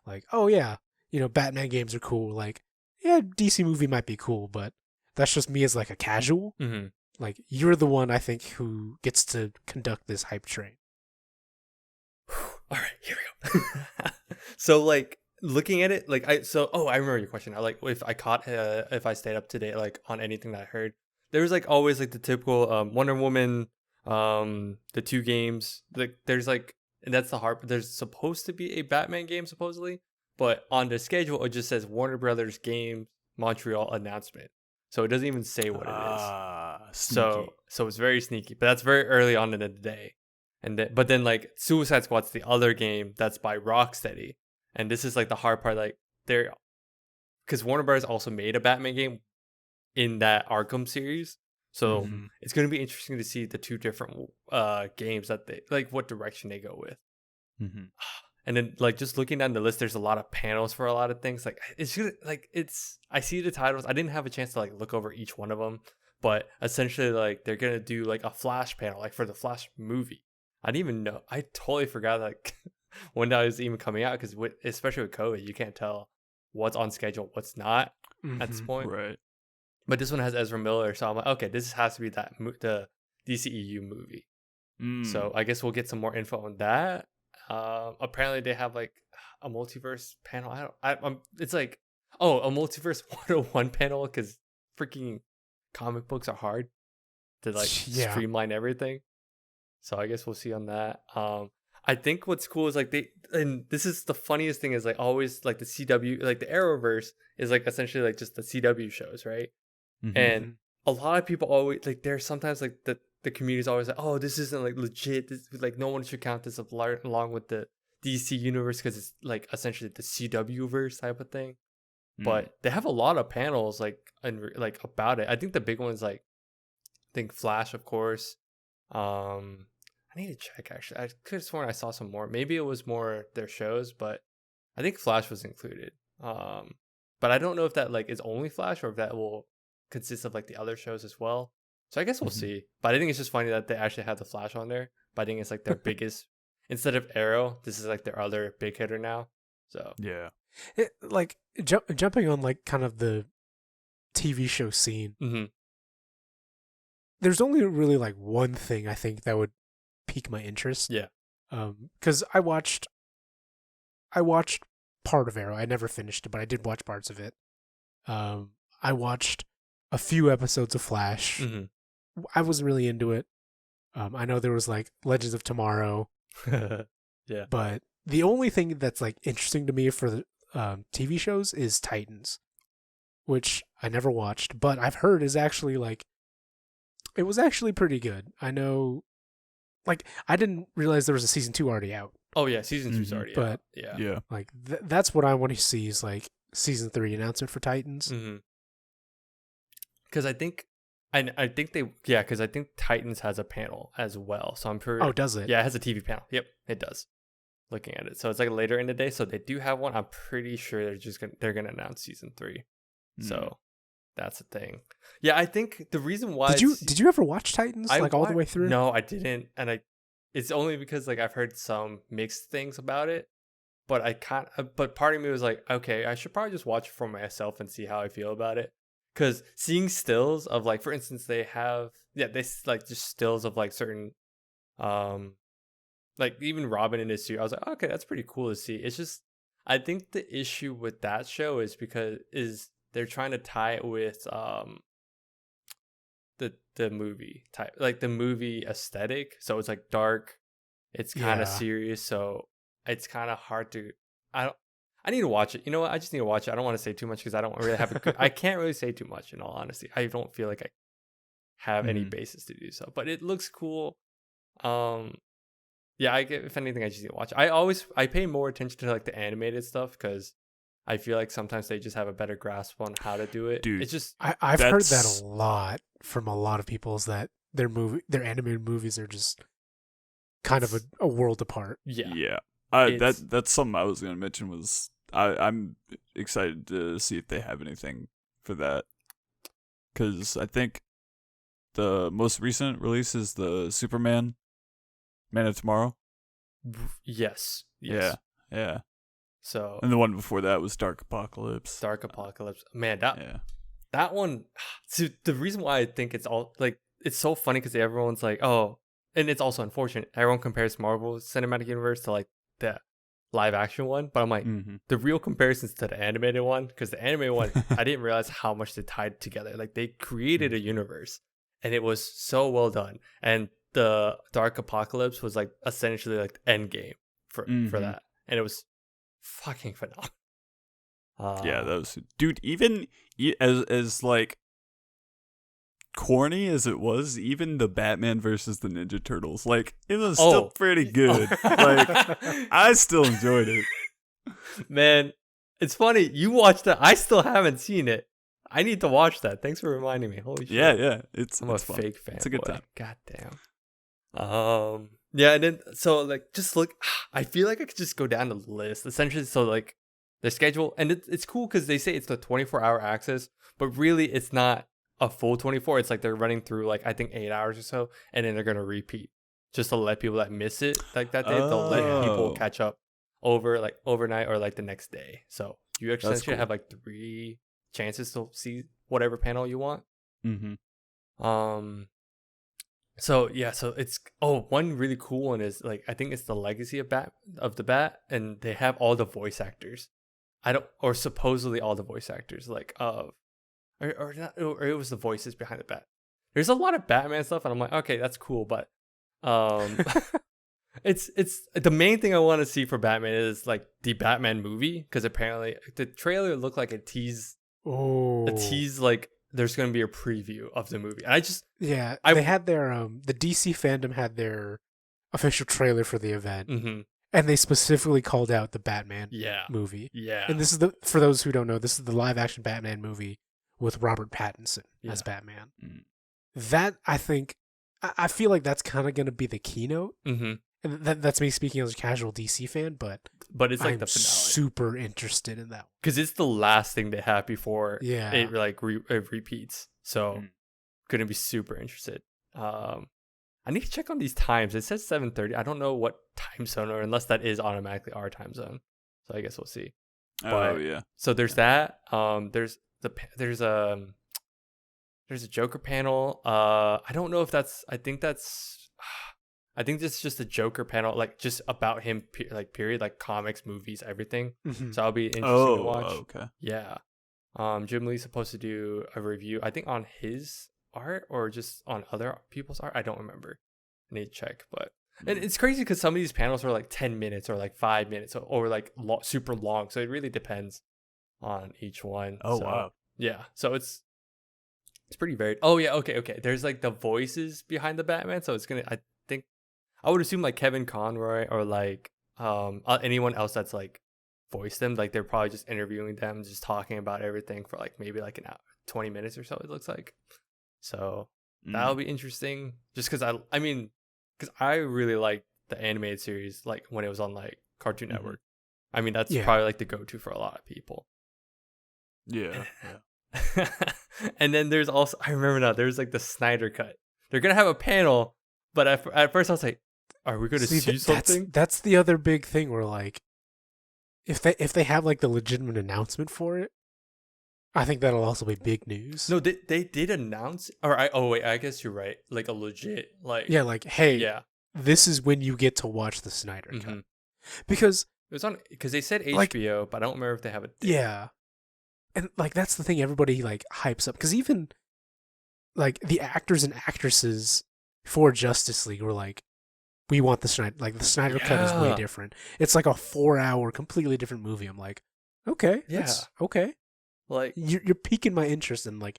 like, oh yeah, Batman games are cool. Like, yeah, DC movie might be cool, but that's just me as like a casual. Mm-hmm. Like, you're the one I think who gets to conduct this hype train. All right, here we go. So like looking at it, like I remember your question. I like if I stayed up to date like on anything that I heard. There was like always like the typical Wonder Woman, the two games. Like there's like, and that's the hard. There's supposed to be a Batman game supposedly, but on the schedule it just says Warner Brothers Games Montreal announcement. So it doesn't even say what it is. So it's very sneaky, but that's very early on in the day. And then like Suicide Squad's the other game that's by Rocksteady, and this is like the hard part. Like because Warner Bros. Also made a Batman game in that Arkham series, so it's going to be interesting to see the two different games that they like, what direction they go with. Mm-hmm. And then like just looking down the list, there's a lot of panels for a lot of things. Like I see the titles. I didn't have a chance to like look over each one of them, but essentially like they're gonna do like a Flash panel, like for the Flash movie. I didn't even know. I totally forgot like when that was even coming out, because especially with COVID, you can't tell what's on schedule, what's not at this point. Right. But this one has Ezra Miller, so I'm like, okay, this has to be the DCEU movie. So I guess we'll get some more info on that. Apparently they have like a multiverse panel. It's like, a multiverse 101 panel, because freaking comic books are hard to like streamline everything. So I guess we'll see on that. I think what's cool is like and this is the funniest thing, is like always like the CW, like the Arrowverse is like essentially like just the CW shows, right? Mm-hmm. And a lot of people always like, there's sometimes like the community is always like, oh, this isn't like legit. This, like no one should count this along with the DC universe, because it's like essentially the CW verse type of thing. But they have a lot of panels like like about it. I think the big one's like, I think Flash, of course. I need to check actually. I could have sworn I saw some more. Maybe it was more their shows, but I think Flash was included. But I don't know if that like is only Flash, or if that will consist of like the other shows as well. So I guess we'll see. But I think it's just funny that they actually have the Flash on there. But I think it's like their biggest, instead of Arrow, this is like their other big hitter now. So Yeah. Like jumping on like kind of the TV show scene. There's only really like one thing I think that would pique my interest. Yeah. Because I watched part of Arrow. I never finished it, but I did watch parts of it. I watched a few episodes of Flash. I wasn't really into it. I know there was like Legends of Tomorrow. Yeah. But the only thing that's like interesting to me for the TV shows is Titans, which I never watched, but I've heard is actually like, it was actually pretty good. I know, like, I didn't realize there was a season 2 already out. Oh yeah, season 2's already but out. Yeah. Yeah. Like that's what I want to see is like season 3 announcement for Titans. Because I think because I think Titans has a panel as well. So I'm pretty. Oh, does it? Yeah, it has a TV panel. Yep, it does. Looking at it, so it's like later in the day. So they do have one. I'm pretty sure they're gonna announce season 3. So that's the thing. Yeah, I think the reason why did you ever watch Titans all the way through? No, I didn't, and it's only because like I've heard some mixed things about it. But I can't. But part of me was like, okay, I should probably just watch it for myself and see how I feel about it. Because seeing stills of like, for instance, they like just stills of like certain, like even Robin in his suit. I was like, okay, that's pretty cool to see. It's just, I think the issue with that show is they're trying to tie it with the movie type, like the movie aesthetic. So it's like dark, it's kind of serious. So it's kind of hard to. I need to watch it. You know what? I just need to watch it. I don't want to say too much because I don't really have I can't really say too much in all honesty. I don't feel like I have any basis to do so. But it looks cool. Yeah, if anything, I just need to watch it. I pay more attention to like the animated stuff because I feel like sometimes they just have a better grasp on how to do it. Dude, it's just I've heard that a lot from a lot of people is that their animated movies are just kind of a world apart. Yeah. Yeah. That's something I was gonna mention was I'm excited to see if they have anything for that, because I think the most recent release is the Superman Man of Tomorrow. Yes. Yeah. So and the one before that was Dark Apocalypse. Man, that one. So the reason why I think it's all like it's so funny because everyone's like, oh, and it's also unfortunate. Everyone compares Marvel Cinematic Universe to like the live action one, but I'm like the real comparisons to the animated one, because the animated one I didn't realize how much they tied together. Like they created a universe and it was so well done, and the Dark Apocalypse was like essentially like the end game for that, and it was fucking phenomenal. Yeah, that was, dude, even as like corny as it was, even the Batman versus the Ninja Turtles, like it was still pretty good. Like I still enjoyed it. Man, it's funny you watched that. I still haven't seen it. I need to watch that. Thanks for reminding me. Holy shit. Yeah, I'm a fun. fake fan. It's a good time. God damn. Yeah, and then so like just look, I feel like I could just go down the list essentially. So like the schedule, and it's cool because they say it's the 24-hour access, but really it's not a full 24. It's like they're running through like I think 8 hours or so, and then they're gonna repeat just to let people that miss it like that day. They'll let people catch up over like overnight or like the next day. So you actually have like 3 chances to see whatever panel you want. So yeah, so it's one really cool one is like I think it's the Legacy of the Bat, and they have all the voice actors. Or supposedly all the voice actors like or it was the voices behind the Bat. There's a lot of Batman stuff, and I'm like, okay, that's cool, but it's the main thing I want to see for Batman is like the Batman movie, because apparently the trailer looked like a tease like there's going to be a preview of the movie. And they had their the DC Fandome had their official trailer for the event, and they specifically called out the Batman movie. Yeah, and this is for those who don't know, this is the live action Batman movie with Robert Pattinson as Batman. That I feel like that's kind of going to be the keynote. And that's me speaking as a casual DC fan, but it's like the finale. Super interested in that because it's the last thing they have before it like it repeats. So gonna be super interested. I need to check on these times. It says 7:30. I don't know what time zone, or unless that is automatically our time zone. So I guess we'll see. Oh yeah. So there's that. There's a Joker panel. I don't know if that's. I think this is just a Joker panel, like just about him, like period, like comics, movies, everything. Mhm. So I'll be interested to watch. Okay. Yeah. Jim Lee's supposed to do a review, I think, on his art or just on other people's art. I don't remember. I need to check, but and it's crazy because some of these panels are like 10 minutes or like 5 minutes or like super long. So it really depends on each one. Oh, so, wow. Yeah. So it's pretty varied. Oh yeah. Okay. There's like the voices behind the Batman. So it's I think I would assume like Kevin Conroy or like anyone else that's like voiced them. Like they're probably just interviewing them, just talking about everything for like maybe like an hour, 20 minutes or so. It looks like. So that'll be interesting. Just because because I really liked the animated series, like when it was on like Cartoon Network. I mean, that's probably like the go-to for a lot of people. Yeah. And then there's also, I remember now, there's like the Snyder Cut. They're gonna have a panel, but at first I was like, are we gonna see something? That's the other big thing. Where like, if they have like the legitimate announcement for it, I think that'll also be big news. No, they did announce, or I guess you're right. Like a legit, like like, hey, yeah, this is when you get to watch the Snyder Cut, because it was on, because they said like, HBO, but I don't remember if they have it. Yeah, and like that's the thing everybody like hypes up, because even like the actors and actresses for Justice League were like, we want the Snyder, like the Snyder Cut is way different. It's like a 4-hour, completely different movie. I'm like, okay, okay. Like you're piquing my interest in like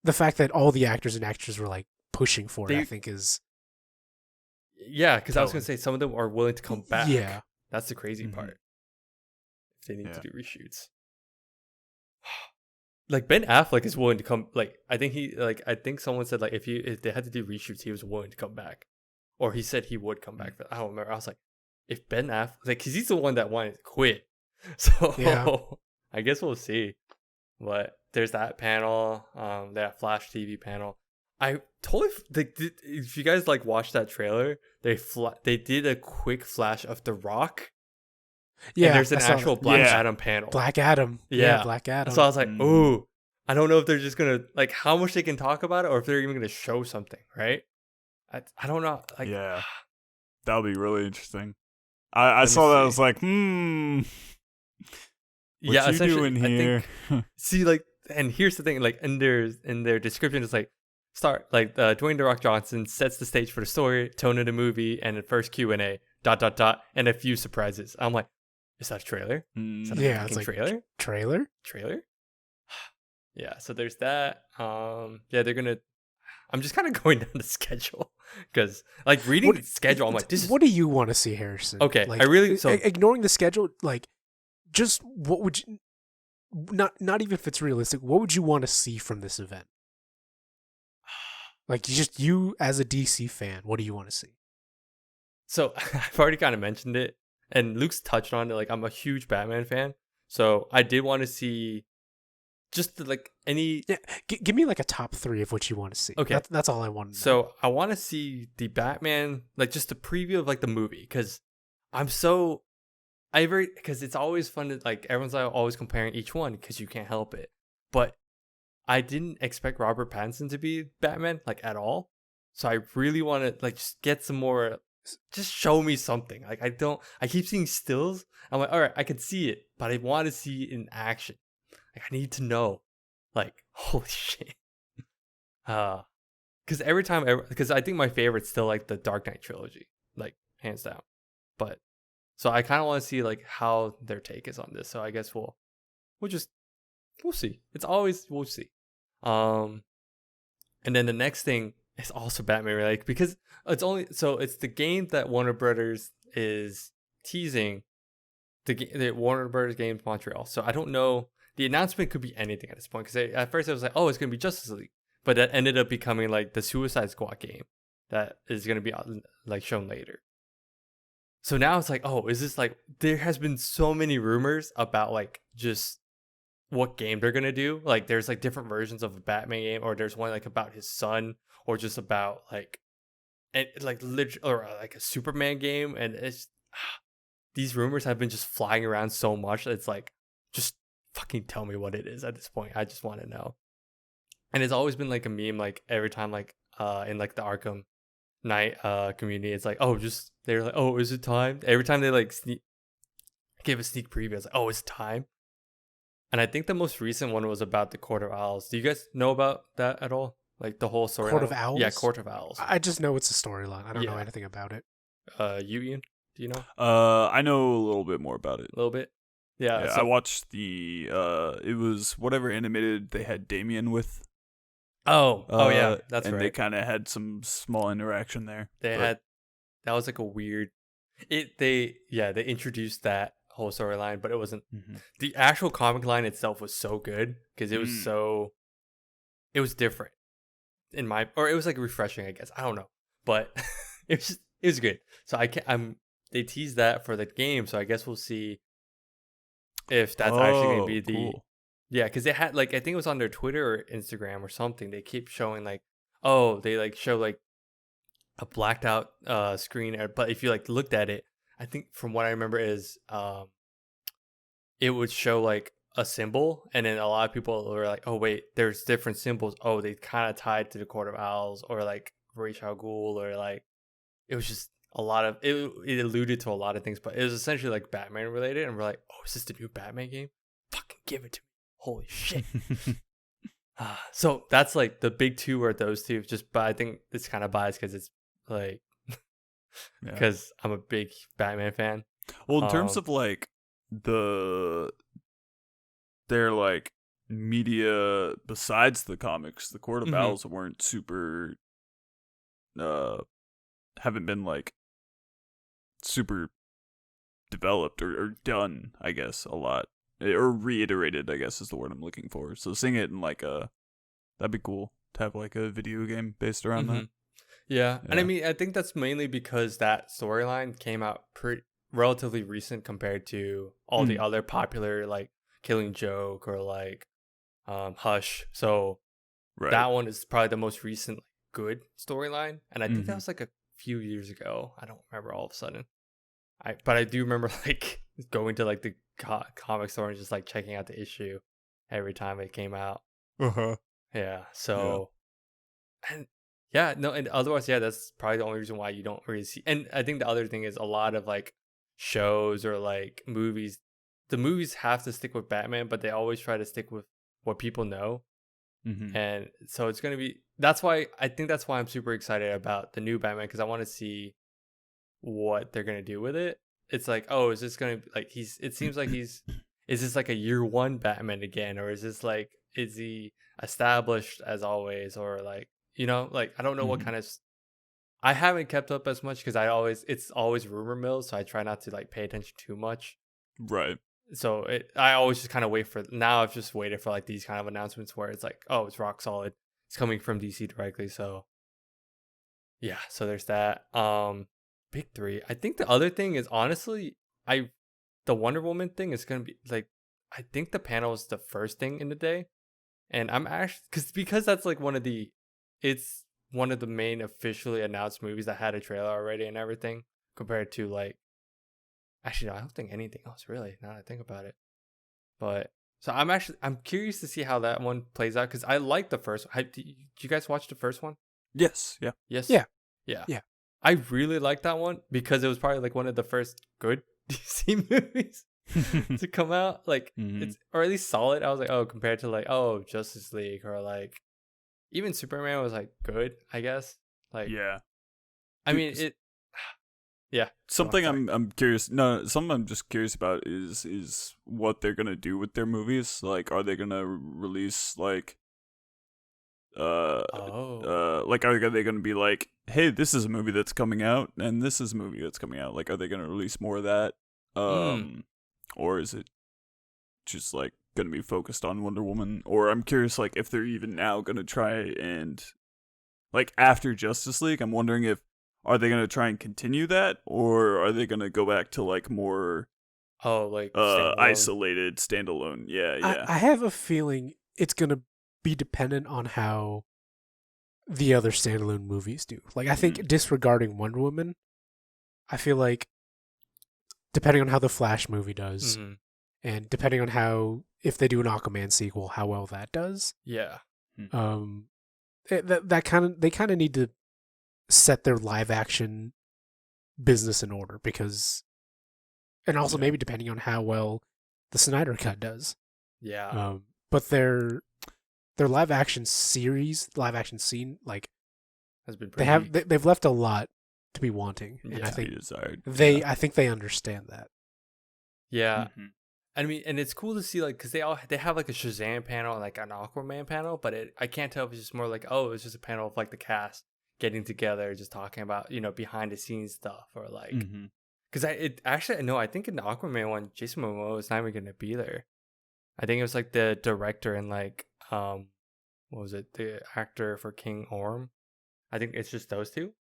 the fact that all the actors and actresses were like pushing for it. I think is because I was gonna say some of them are willing to come back. Yeah, that's the crazy part. If they need to do reshoots, like Ben Affleck is willing to come. Like I think someone said like if they had to do reshoots, he was willing to come back, or he said he would come back. But I don't remember. I was like, if Ben Affleck, like, because he's the one that wanted to quit, so I guess we'll see. But there's that panel, that Flash TV panel. I totally if you guys like watched that trailer, they did a quick flash of The Rock. Yeah, and there's an actual Black Adam panel. Black Adam. Yeah, Black Adam. So I was like, ooh, I don't know if they're just gonna like how much they can talk about it, or if they're even gonna show something, right? I don't know. Like, yeah, that'll be really interesting. I saw that. I was like, What you doing here? See, like, and here's the thing, like, in their description, it's like, Dwayne The Rock Johnson sets the stage for the story, tone of the movie, and the first Q&A, ... and a few surprises. I'm like, is that a trailer? Is that a it's like trailer? Yeah, so there's that. They're gonna. I'm just kind of going down the schedule because, like, reading the schedule, I'm like, what do you want to see, Harrison? Okay, like, I really ignoring the schedule, like. Just what would you not even if it's realistic, what would you want to see from this event? Like just you as a DC fan, what do you want to see? So I've already kind of mentioned it, and Luke's touched on it. Like I'm a huge Batman fan, so I did want to see just like any. Yeah, give me like a top 3 of what you want to see. Okay, that's all I want to know. So I want to see the Batman, like just a preview of like the movie, because because it's always fun to like everyone's like always comparing each one because you can't help it. But I didn't expect Robert Pattinson to be Batman like at all. So I really want to like just get some more, just show me something. Like I keep seeing stills. I'm like, all right, I can see it, but I want to see it in action. Like I need to know, like, holy shit. Because because I think my favorite's still like the Dark Knight trilogy, like hands down. But so I kind of want to see like how their take is on this. So I guess we'll see. It's always we'll see. And then the next thing is also Batman related, because it's the game that Warner Brothers is teasing, the Warner Brothers Games Montreal. So I don't know. The announcement could be anything at this point, because at first I was like, oh, it's gonna be Justice League, but that ended up becoming like the Suicide Squad game that is gonna be like shown later. So now it's like, oh, is this like, there has been so many rumors about like just what game they're gonna do. Like there's like different versions of a Batman game, or there's one like about his son, or just about like and like or like a Superman game, and it's these rumors have been just flying around so much. It's like just fucking tell me what it is at this point. I just want to know. And it's always been like a meme, like every time like in like the Arkham Knight community, it's like, oh, just they're like, oh, is it time? Every time they like give a sneak preview, it's like, oh, it's time. And I think the most recent one was about the Court of Owls. Do you guys know about that at all? Like the whole story. Court of Owls? Yeah, Court of Owls. I just know it's a storyline. I don't know anything about it. You, Ian? Do you know? I know a little bit more about it. A little bit? Yeah. I watched the it was whatever animated they had Damien with. Oh yeah, that's and right. They kind of had some small interaction there. That was like a weird. They introduced that whole storyline, but it wasn't the actual comic line itself was so good because it was it was different or it was like refreshing, I guess. I don't know, but it was good. So they teased that for the game, so I guess we'll see if that's actually gonna be the cool. Yeah, because they had like I think it was on their Twitter or Instagram or something. They keep showing like, oh, they like show like a blacked out screen, but if you like looked at it, I think from what I remember is it would show like a symbol, and then a lot of people were like, oh wait, there's different symbols. Oh, they kind of tied to the Court of Owls or like Ra's al Ghul, or like it was just a lot of it alluded to a lot of things, but it was essentially like Batman related, and we're like, oh, is this the new Batman game? Fucking give it to me. Holy shit. So that's like the big two are those two, but I think it's kind of biased because it's like because I'm a big Batman fan. Well, in terms of like their like media besides the comics, the Court of Owls weren't super haven't been like super developed or done, I guess, a lot. Or reiterated, I guess is the word I'm looking for. So seeing it in like that'd be cool to have like a video game based around that. Yeah, and I mean, I think that's mainly because that storyline came out relatively recent compared to all the other popular like Killing Joke or like Hush. So that one is probably the most recent good storyline, and I think that was like a few years ago. I don't remember all of a sudden. But I do remember like going to like the comic store and just like checking out the issue every time it came out. Yeah. So, and and otherwise, that's probably the only reason why you don't really see. And I think the other thing is a lot of like shows or like movies. The movies have to stick with Batman, but they always try to stick with what people know. And so it's gonna be. That's why I'm super excited about the new Batman, because I want to see what they're gonna do with it. It's like, oh, is this gonna like it seems like is this like a year one Batman again, or is this like, is he established as always, or like, like I don't know what kind of. I haven't kept up as much because it's always rumor mills, so I try not to like pay attention too much. Right. So I always just kind of wait for. Now I've just waited for like these kind of announcements where it's like, oh, it's rock solid. It's coming from DC directly, so yeah. So there's that. Big three. I think the other thing is honestly, the Wonder Woman thing is gonna be like, I think the panel is the first thing in the day, and I'm actually because that's like it's one of the main officially announced movies that had a trailer already and everything, compared to like, actually no, I don't think anything else really. Now that I think about it, but so I'm curious to see how that one plays out, because I like the first one. Did you guys watch the first one? Yes. Yeah. Yes. Yeah. I really like that one because it was probably like one of the first good DC movies to come out. Like it's, or at least solid. I was like, oh, compared to like, oh, Justice League or like even Superman was like good, I guess. Like, yeah. I mean it. Yeah. Something I'm curious. No, something I'm just curious about is what they're gonna do with their movies. Like, are they gonna release like like are they gonna be like, hey, this is a movie that's coming out and this is a movie that's coming out? Like, are they gonna release more of that, or is it just like gonna be focused on Wonder Woman? Or I'm curious, like, if they're even now gonna try and like after Justice League, I'm wondering if are they gonna try and continue that, or are they gonna go back to like more Oh, like standalone. isolated, standalone. Yeah. I have a feeling it's gonna be dependent on how the other standalone movies do. Like, I think disregarding Wonder Woman, I feel like depending on how the Flash movie does, and depending on how, if they do an Aquaman sequel, how well that does. Yeah. They kind of need to set their live action business in order, because, and also maybe depending on how well the Snyder Cut does. Yeah. But their live action scene, like, has been pretty they've left a lot to be wanting, and I think I think they understand that. Yeah. I mean, and it's cool to see, like, because they have like a Shazam panel and like an Aquaman panel, but I can't tell if it's just more like, oh, it's just a panel of like the cast getting together, just talking about, you know, behind the scenes stuff, or like, because I think in the Aquaman one, Jason Momoa is not even gonna be there. I think it was like the director and like what was it, the actor for King Orm. I think it's just those two.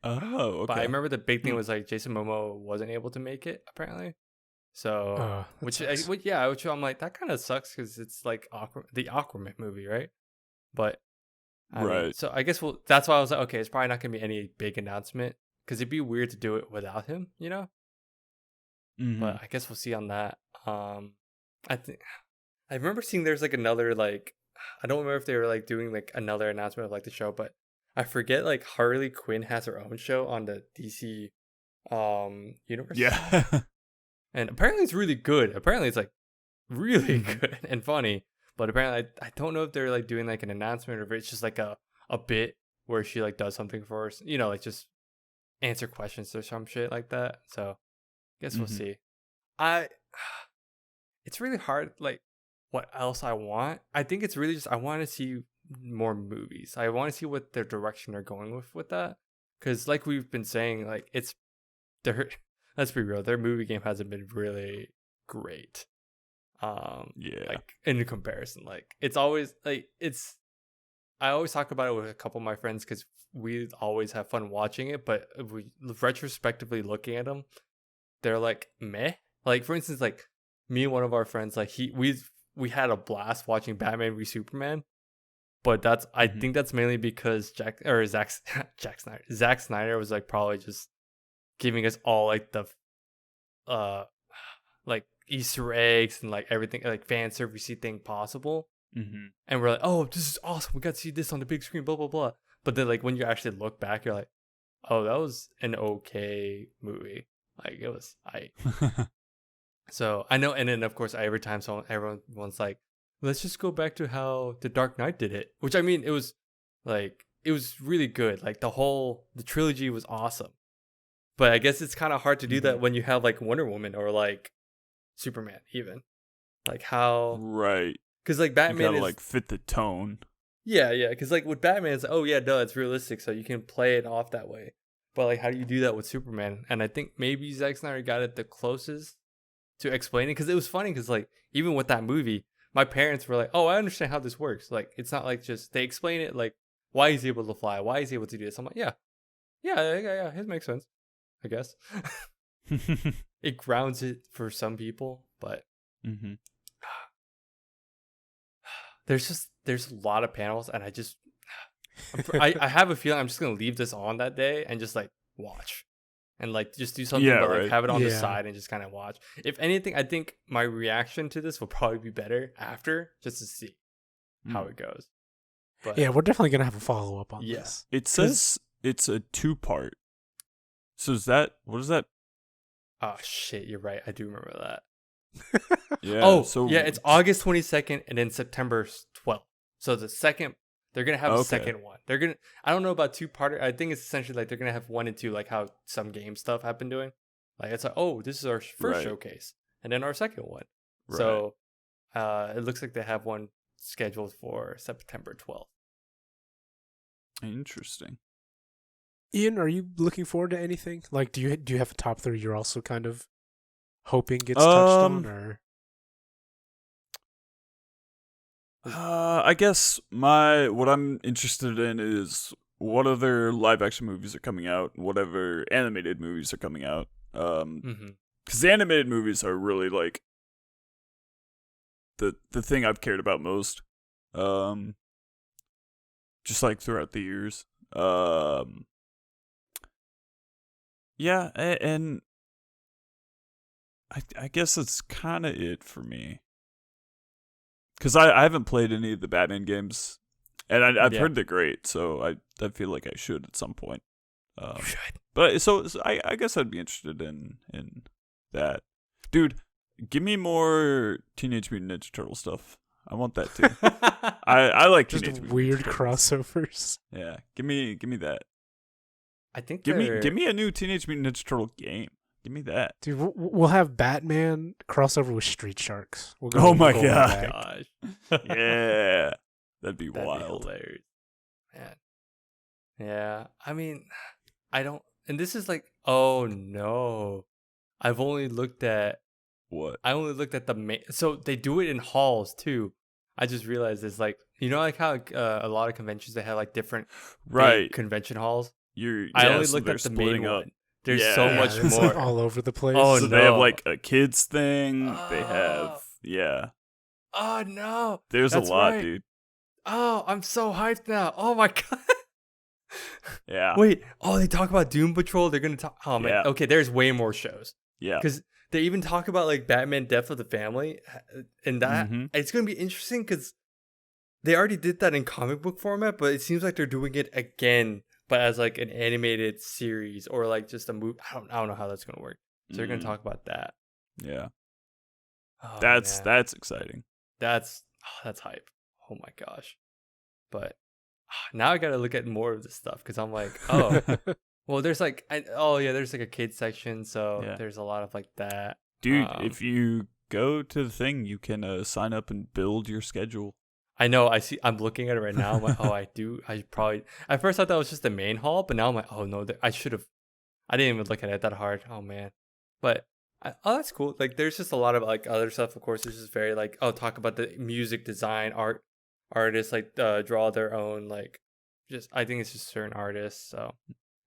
Oh, okay. But I remember the big thing was like Jason Momoa wasn't able to make it apparently. So which I'm like, that kind of sucks, because it's like the Aquaman movie, right? But I mean, so I guess that's why I was like, okay, it's probably not gonna be any big announcement, because it'd be weird to do it without him, you know. But I guess we'll see on that. I remember seeing there's like another, like, I don't remember if they were like doing like another announcement of like the show, but I forget, like, Harley Quinn has her own show on the DC universe. Yeah. And apparently it's really good. Apparently it's like really good and funny. But apparently I don't know if they're like doing like an announcement, or if it's just like a bit where she like does something for us, you know, like just answer questions or some shit like that. So I guess we'll see. It's really hard, like, what else I want. I think it's really just, I want to see more movies. I want to see what their direction they're going with that. Because like we've been saying, like, let's be real, their movie game hasn't been really great. Like, in comparison, like, it's always like, I always talk about it with a couple of my friends, because we always have fun watching it, but if we retrospectively looking at them, they're like meh. Like, for instance, like me and one of our friends, like we had a blast watching Batman v Superman, but I think that's mainly because Zack Snyder was like probably just giving us all like the like Easter eggs and like everything, like fan servicey thing possible, and we're like, oh, this is awesome, we got to see this on the big screen, blah blah blah. But then like when you actually look back, you're like, oh, that was an okay movie, like it was So I know, and then of course every time everyone's like, let's just go back to how The Dark Knight did it, which I mean, it was really good, like the trilogy was awesome. But I guess it's kind of hard to do that when you have like Wonder Woman or like Superman, even like how, right? Because like Batman, you gotta like fit the tone. Yeah. Because like with Batman, it's like, oh yeah, no, it's realistic, so you can play it off that way. But like, how do you do that with Superman? And I think maybe Zack Snyder got it the closest to explain it, because it was funny, because like even with that movie, my parents were like, oh, I understand how this works. Like, it's not like just they explain it like why he's able to fly, why he's able to do this. I'm like, yeah, it makes sense, I guess. It grounds it for some people, but there's a lot of panels, and I have a feeling I'm just gonna leave this on that day and just like watch. And like just do something, but like have it on the side and just kind of watch. If anything, I think my reaction to this will probably be better after, just to see how it goes. But yeah, we're definitely gonna have a follow up on this. It says it's a 2-part. So what is that? Oh shit, you're right. I do remember that. It's August 22nd and then September 12th. So the second. They're going to have a second one. I don't know about 2-parter. I think it's essentially like they're going to have 1 and 2, like how some game stuff have been doing. Like, it's like, oh, this is our first showcase, and then our second one. Right. So it looks like they have one scheduled for September 12th. Interesting. Ian, are you looking forward to anything? Like, do you have a top 3 you're also kind of hoping gets touched on, or? I guess what I'm interested in is what other live action movies are coming out, whatever animated movies are coming out. because the animated movies are really like the thing I've cared about most. Just like throughout the years. Yeah, and I guess that's kind of it for me. Because I haven't played any of the Batman games, and I've heard they're great, so I feel like I should at some point. You should. But so I guess I'd be interested in that. Dude, give me more Teenage Mutant Ninja Turtle stuff. I want that too. I like just Teenage Mutant weird Ninja Turtles. crossovers. Yeah, give me that. I think Give me a new Teenage Mutant Ninja Turtle game. Give me that. Dude, we'll have Batman crossover with Street Sharks. We'll Oh my go God. Gosh. Yeah, that'd be That'd wild. be hilarious. Man. Yeah. I mean, I don't. And this is like, oh no. I only looked at What? the main. So they do it in halls too. I just realized it's like, you know, like how a lot of conventions they have like different big convention halls. I only looked at the main one. There's so much it's more. like all over the place. Oh, So no. they have like a kids thing. They have Oh no. There's That's a lot, right. dude. Oh, I'm so hyped now. Oh my god. Yeah. Wait. Oh, they talk about Doom Patrol. They're gonna talk. Oh man. Yeah. Okay. There's way more shows. Yeah. Because they even talk about like Batman Death of the Family, and that Mhm. it's gonna be interesting because they already did that in comic book format, but it seems like they're doing it again, but as like an animated series or like just a movie. I don't know how that's gonna work. So they're gonna talk about that. Yeah. Oh, That's man. exciting. That's hype. Oh my gosh. But now I gotta look at more of this stuff because I'm like, oh, well, there's like, there's like a kids section, so there's a lot of like that. Dude, if you go to the thing, you can sign up and build your schedule. I know. I'm looking at it right now. I'm like, oh, I do. I probably. At first, I thought it was just the main hall, but now I'm like, oh no, I should have. I didn't even look at it that hard. Oh man, but that's cool. Like, there's just a lot of like other stuff. Of course, it's just very like, talk about the music design, artists like draw their own like. Just I think it's just certain artists. So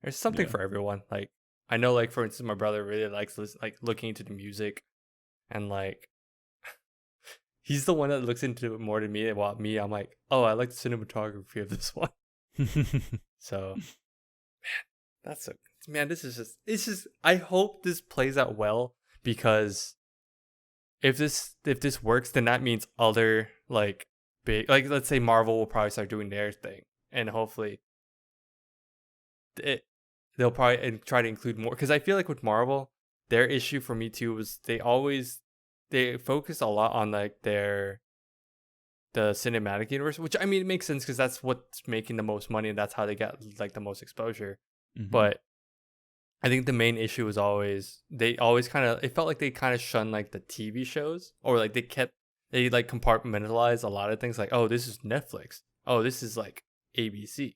there's something for everyone. Like I know, like for instance, my brother really likes looking into the music, and like. He's the one that looks into it more than me. While me, I'm like, oh, I like the cinematography of this one. So, this is just. I hope this plays out well because if this works, then that means other like big, like let's say Marvel will probably start doing their thing, and hopefully, they'll probably try to include more. Because I feel like with Marvel, their issue for me too was they focus a lot on like the cinematic universe, which I mean, it makes sense because that's what's making the most money and that's how they get like the most exposure. Mm-hmm. But I think the main issue was it felt like they kind of shunned like the TV shows, or like they like compartmentalized a lot of things, like, oh, this is Netflix, oh, this is like ABC.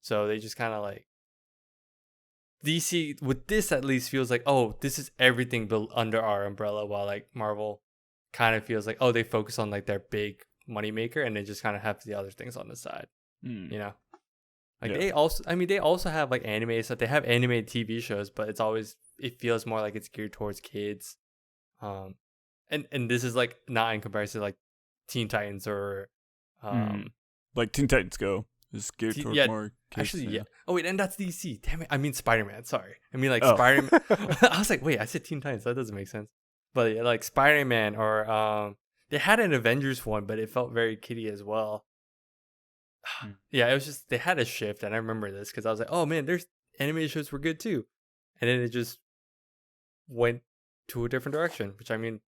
So they just kind of like DC with this at least feels like, oh, this is everything built under our umbrella, while like Marvel kind of feels like, oh, they focus on like their big moneymaker and they just kind of have the other things on the side. You know, like they also have like anime stuff. They have animated TV shows, but it feels more like it's geared towards kids. And this is like not in comparison to like Teen Titans or like Teen Titans Go. Is geared towards more kids. Actually, yeah. Oh, wait, and that's DC. Damn it. I mean Spider-Man. Sorry. I mean, like, Spider-Man. I was like, wait, I said Teen Titans. That doesn't make sense. But, yeah, like, Spider-Man or... they had an Avengers one, but it felt very kiddie as well. Yeah, it was just... They had a shift, and I remember this, because I was like, oh, man, there's animated shows were good, too. And then it just went to a different direction, which, I mean,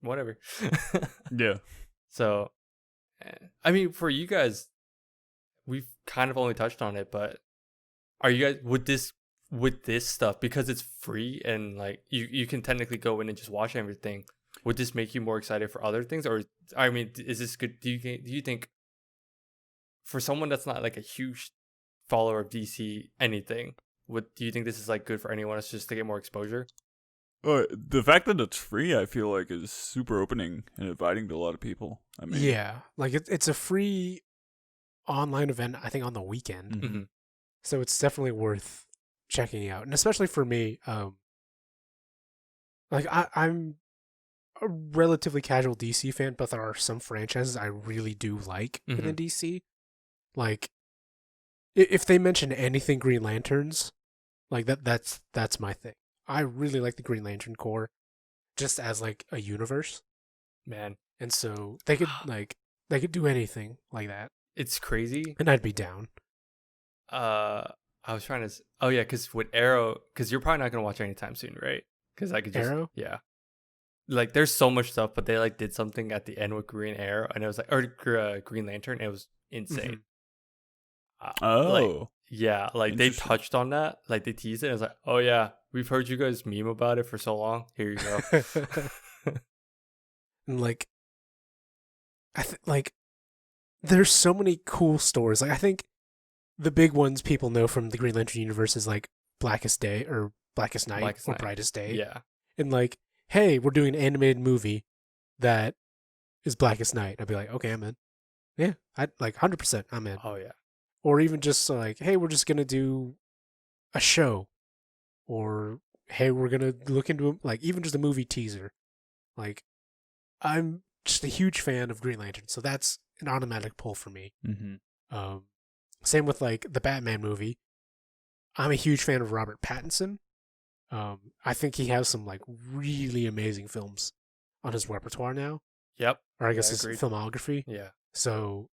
whatever. Yeah. So, I mean, for you guys... We've kind of only touched on it, but are you guys with this stuff, because it's free and like you can technically go in and just watch everything? Would this make you more excited for other things, or I mean, is this good? Do you think for someone that's not like a huge follower of DC anything, do you think this is like good for anyone else just to get more exposure? The fact that it's free, I feel like, is super opening and inviting to a lot of people. I mean, yeah, like it's a free online event, I think, on the weekend. Mm-hmm. So it's definitely worth checking out. And especially for me, like I'm a relatively casual DC fan, but there are some franchises I really do like within DC. Like, if they mention anything Green Lanterns, like that's my thing. I really like the Green Lantern Corps, just as like a universe, Man, and so they could do anything like that, it's crazy. and I'd be down. I was trying to. Oh yeah, because with Arrow, because you're probably not gonna watch anytime soon, right? Because I could just Arrow? yeah. Like there's so much stuff, but they like did something at the end with Green Arrow, and it was like or Green Lantern. And it was insane. Like, yeah, like they touched on that, like they teased it. And it was like, oh yeah, we've heard you guys meme about it for so long. Here you go. And like, like, there's so many cool stories. Like, I think the big ones people know from the Green Lantern universe is like Blackest Day or Blackest Night or Brightest Day. Yeah, and like, hey, we're doing an animated movie that is Blackest Night. I'd be like, okay, I'm in. Yeah, I'd like 100%. I'm in. oh yeah. Or even just like, hey, we're just gonna do a show, or hey, we're gonna look into like even just a movie teaser. Like, I'm just a huge fan of Green Lantern, so that's an automatic pull for me. Same with like the Batman movie. I'm a huge fan of Robert Pattinson. I think he has some like really amazing films on his repertoire now. Yep. Or I guess his filmography. Yeah. So,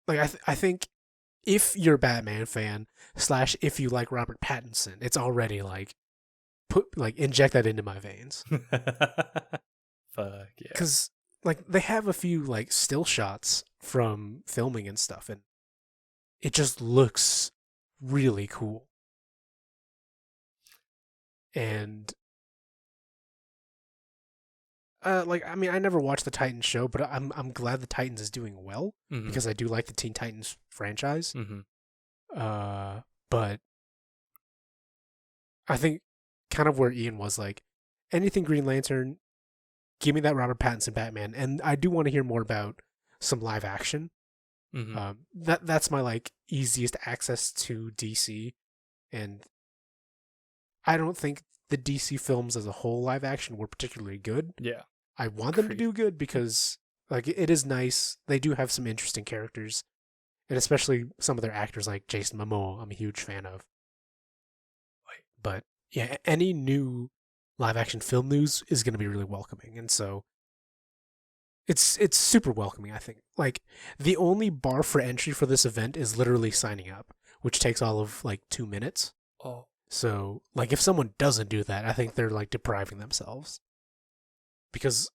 like, I think if you're a Batman fan / if you like Robert Pattinson, it's already like inject that into my veins. Fuck yeah. Because like they have a few like still shots from filming and stuff, and it just looks really cool. And like, I mean, I never watched the Titans show, but I'm glad the Titans is doing well because I do like the Teen Titans franchise. But I think kind of where Ian was, like, anything Green Lantern, give me that Robert Pattinson Batman, and I do want to hear more about some live action. That's my like easiest access to DC, and I don't think the DC films as a whole live action were particularly good. Yeah. I want them to do good because like it is nice. They do have some interesting characters, and especially some of their actors like Jason Momoa, I'm a huge fan of. But yeah, any new live action film news is going to be really welcoming, and so it's super welcoming, I think. Like, the only bar for entry for this event is literally signing up, which takes all of like 2 minutes. Oh. So, like, if someone doesn't do that, I think they're like depriving themselves. Because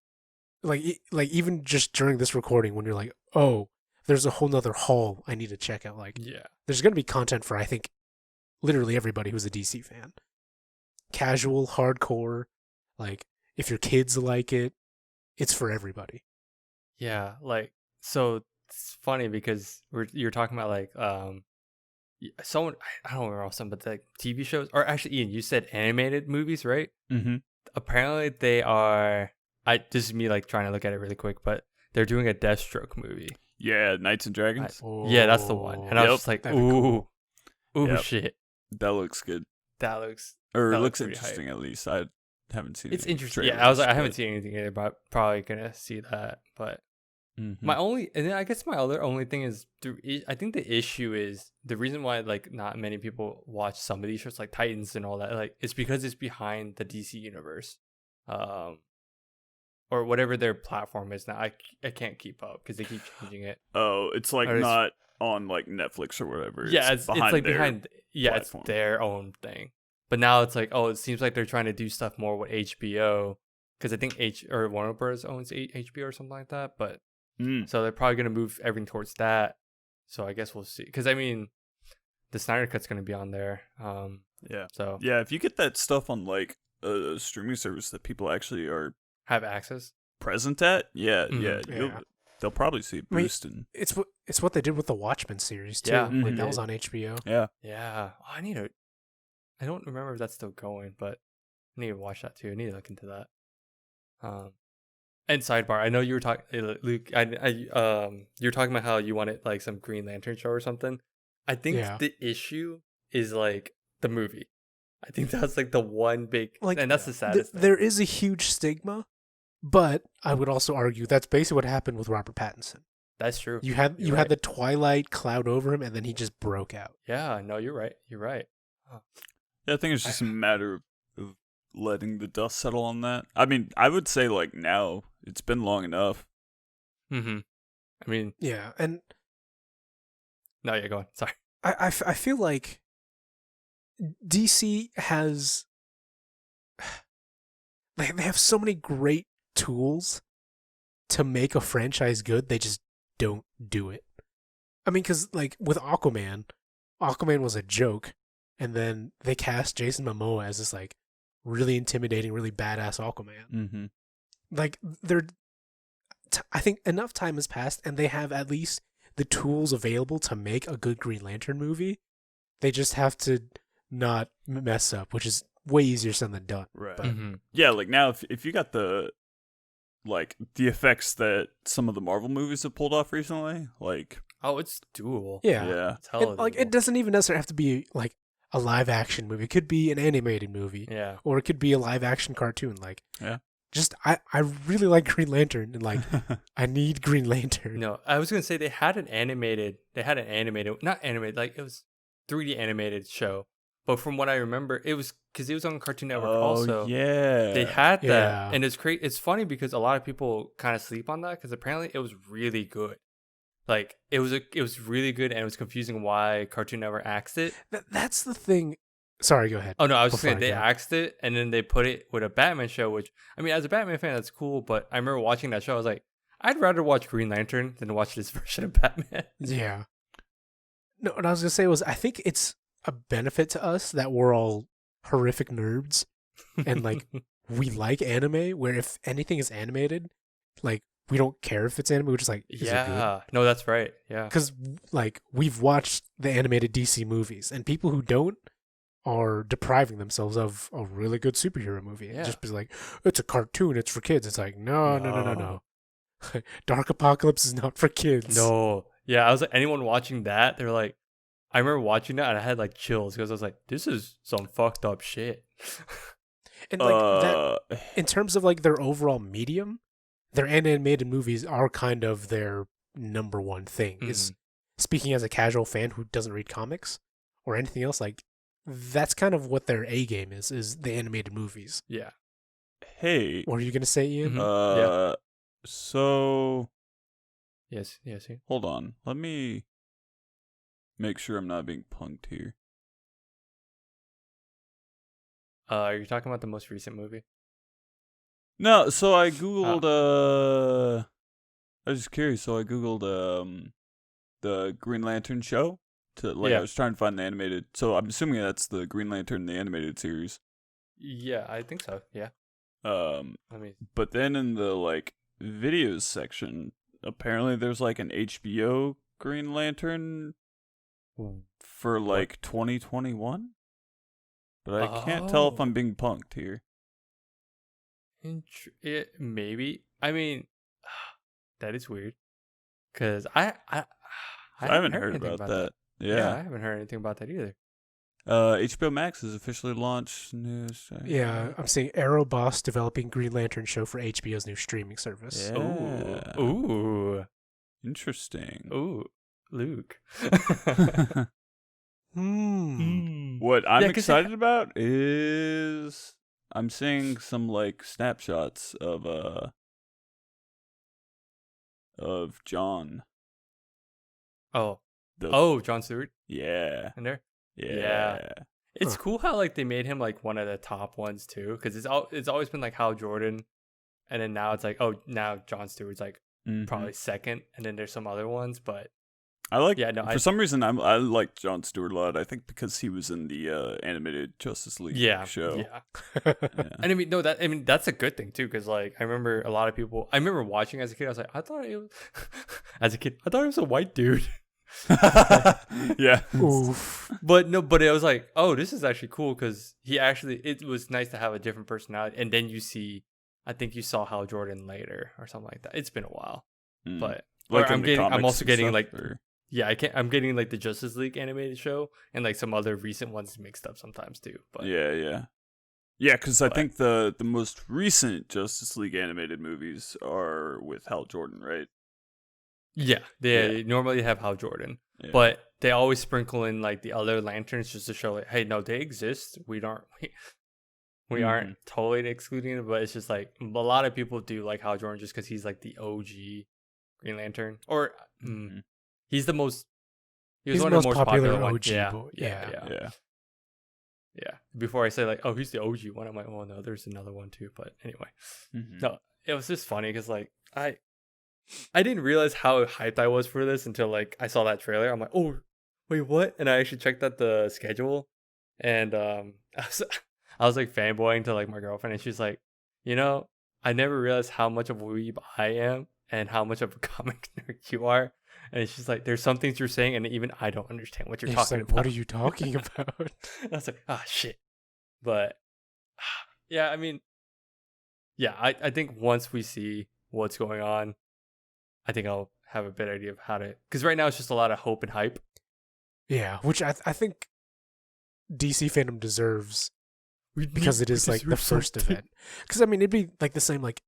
like even just during this recording, when you're like, oh, there's a whole nother hall I need to check out, like, yeah, there's going to be content for, I think, literally everybody who's a DC fan. Casual, hardcore, like, if your kids like it, it's for everybody. Yeah, like, so it's funny because you're talking about like someone, I don't remember some, but like TV shows, or actually, Ian, you said animated movies, right? Apparently they are, this is me like trying to look at it really quick, but they're doing a Deathstroke movie. Yeah, Knights and Dragons. Yeah, that's the one. And I was just like, ooh, shit. That looks good. That looks interesting, at least. I haven't seen it. It's interesting. Yeah, I was like, I haven't seen anything either, but I'm probably gonna see that. But my only, and then I guess my other only thing is, I think the issue is the reason why like not many people watch some of these shows like Titans and all that, like, it's because it's behind the DC universe, or whatever their platform is now. I can't keep up because they keep changing it. Oh, it's like not on like Netflix or whatever. Yeah, it's like behind. Yeah, platform. It's their own thing. But now it's like, oh, it seems like they're trying to do stuff more with HBO, because I think Warner Bros. Owns HBO or something like that. But so they're probably gonna move everything towards that. So I guess we'll see. Because I mean, the Snyder Cut's gonna be on there. Yeah. So yeah, if you get that stuff on like a streaming service that people actually have access present at, they'll probably see a boost. It's what they did with the Watchmen series too. Yeah, like that was on HBO. Yeah. Yeah. Oh, I don't remember if that's still going, but I need to watch that too. I need to look into that. And sidebar, I know you were talking, Luke. You're talking about how you wanted like some Green Lantern show or something. I think the issue is like the movie. I think that's like the one big, Like, and that's the saddest thing. there is a huge stigma, but I would also argue that's basically what happened with Robert Pattinson. That's true. You had You're right. the Twilight cloud over him, and then he just broke out. Yeah, no, you're right. You're right. Yeah, I think it's just a matter of letting the dust settle on that. I mean, I would say like now it's been long enough. Mm-hmm. I mean, Yeah, and no, yeah, go on. Sorry. I feel like DC has they have so many great tools to make a franchise good. They just don't do it. I mean, because like with Aquaman was a joke, and then they cast Jason Momoa as this like really intimidating, really badass Aquaman. Mm-hmm. Like I think enough time has passed, and they have at least the tools available to make a good Green Lantern movie. They just have to not mess up, which is way easier said than done. Right. But Mm-hmm. Yeah, like now if you got the effects that some of the Marvel movies have pulled off recently, like Oh, it's doable. yeah, It's hella And, like doable. it doesn't even necessarily have to be like a live action movie. It could be an animated movie, Yeah. or it could be a live action cartoon. Like, Yeah. just I really like Green Lantern, and like I need Green Lantern. No, I was gonna say they had an animated, not animated, like it was 3D animated show. But from what I remember, it was because it was on Cartoon Network also. yeah. They had that, Yeah. and it's funny because a lot of people kind of sleep on that because apparently it was really good. Like it was really good, and it was confusing why Cartoon Network axed it. That's the thing. Sorry, go ahead. Oh no, I was just Before saying I they go. axed it, and then they put it with a Batman show. Which I mean, as a Batman fan, that's cool. But I remember watching that show. I was like, I'd rather watch Green Lantern than watch this version of Batman. Yeah. No, what I was gonna say was I think it's a benefit to us that we're all horrific nerds and like we like anime. Where if anything is animated, like we don't care if it's anime. We're just like, is it good? Yeah, no, that's right. Yeah, Because like we've watched the animated DC movies, and people who don't are depriving themselves of a really good superhero movie. And Yeah. just be like, it's a cartoon, it's for kids. It's like, no. Dark Apocalypse is not for kids. no, yeah. I was like, anyone watching that, they're like, I remember watching that and I had like chills because I was like, this is some fucked up shit. And like that, in terms of like their overall medium, their animated movies are kind of their number one thing. Is speaking as a casual fan who doesn't read comics or anything else, like that's kind of what their A game is the animated movies. Yeah. Hey. What are you gonna say, Ian? Mhm. So Yes. Yes. Yeah. hold on. Let me make sure I'm not being punked here. Are you talking about the most recent movie? No, so I googled I was just curious, so I googled the Green Lantern show to like Yeah. I was trying to find the animated. So I'm assuming that's the Green Lantern the animated series. Yeah, I think so. Yeah. I mean, But then in the like videos section, apparently there's like an HBO Green Lantern for like 2021. But I can't tell if Oh. I'm being punked here. Maybe. I mean, that is weird. Cause I haven't heard anything about that. I Yeah. haven't heard anything about that either. HBO Max has officially launched news. Yeah, I'm seeing Arrow Boss developing Green Lantern show for HBO's new streaming service. Yeah. Ooh. Interesting. Ooh. Luke. What I'm Yeah, 'cause excited about is I'm seeing some like snapshots of John. Jon Stewart Yeah. in there. Yeah. It's cool how like they made him like one of the top ones too, because it's always been like Hal Jordan, and then now it's like now Jon Stewart's like Mhm. probably second, and then there's some other ones, but I like. Yeah, no, for some reason I like Jon Stewart a lot. I think because he was in the animated Justice League show. yeah. Yeah. And I mean that's a good thing too, because like I remember a lot of people. I remember watching as a kid. I was like, I thought it was as a kid. I thought it was a white dude. Yeah. Oof. But it was like, oh, this is actually cool because it was nice to have a different personality. And then I think you saw Hal Jordan later or something like that. It's been a while, Mm. but Like or in the comics I'm also and getting stuff, like, or- yeah, I'm getting like the Justice League animated show and like some other recent ones mixed up sometimes too. But Yeah, because I think the most recent Justice League animated movies are with Hal Jordan, right? yeah, they normally have Hal Jordan, but they always sprinkle in like the other lanterns just to show like, hey, no, they exist. We aren't totally excluding it, but it's just like a lot of people do like Hal Jordan just because he's like the OG Green Lantern, or he's the most. He's one of the most popular ones. Yeah. Before I say like, oh, he's the OG one, I'm like, oh no, there's another one too. But anyway, no, it was just funny because like I didn't realize how hyped I was for this until like I saw that trailer. I'm like, oh, wait, what? And I actually checked out the schedule, and I was like fanboying to like my girlfriend, and she's like, I never realized how much of a weeb I am and how much of a comic nerd you are. And she's like, there's some things you're saying, and even I don't understand what you're talking about. What are you talking about? I was like, shit. But yeah, I mean, yeah, I think once we see what's going on, I think I'll have a better idea of how to, because right now it's just a lot of hope and hype. Yeah, which I think DC Fandome deserves, because it is like the first event. Because I mean, it'd be like the same, like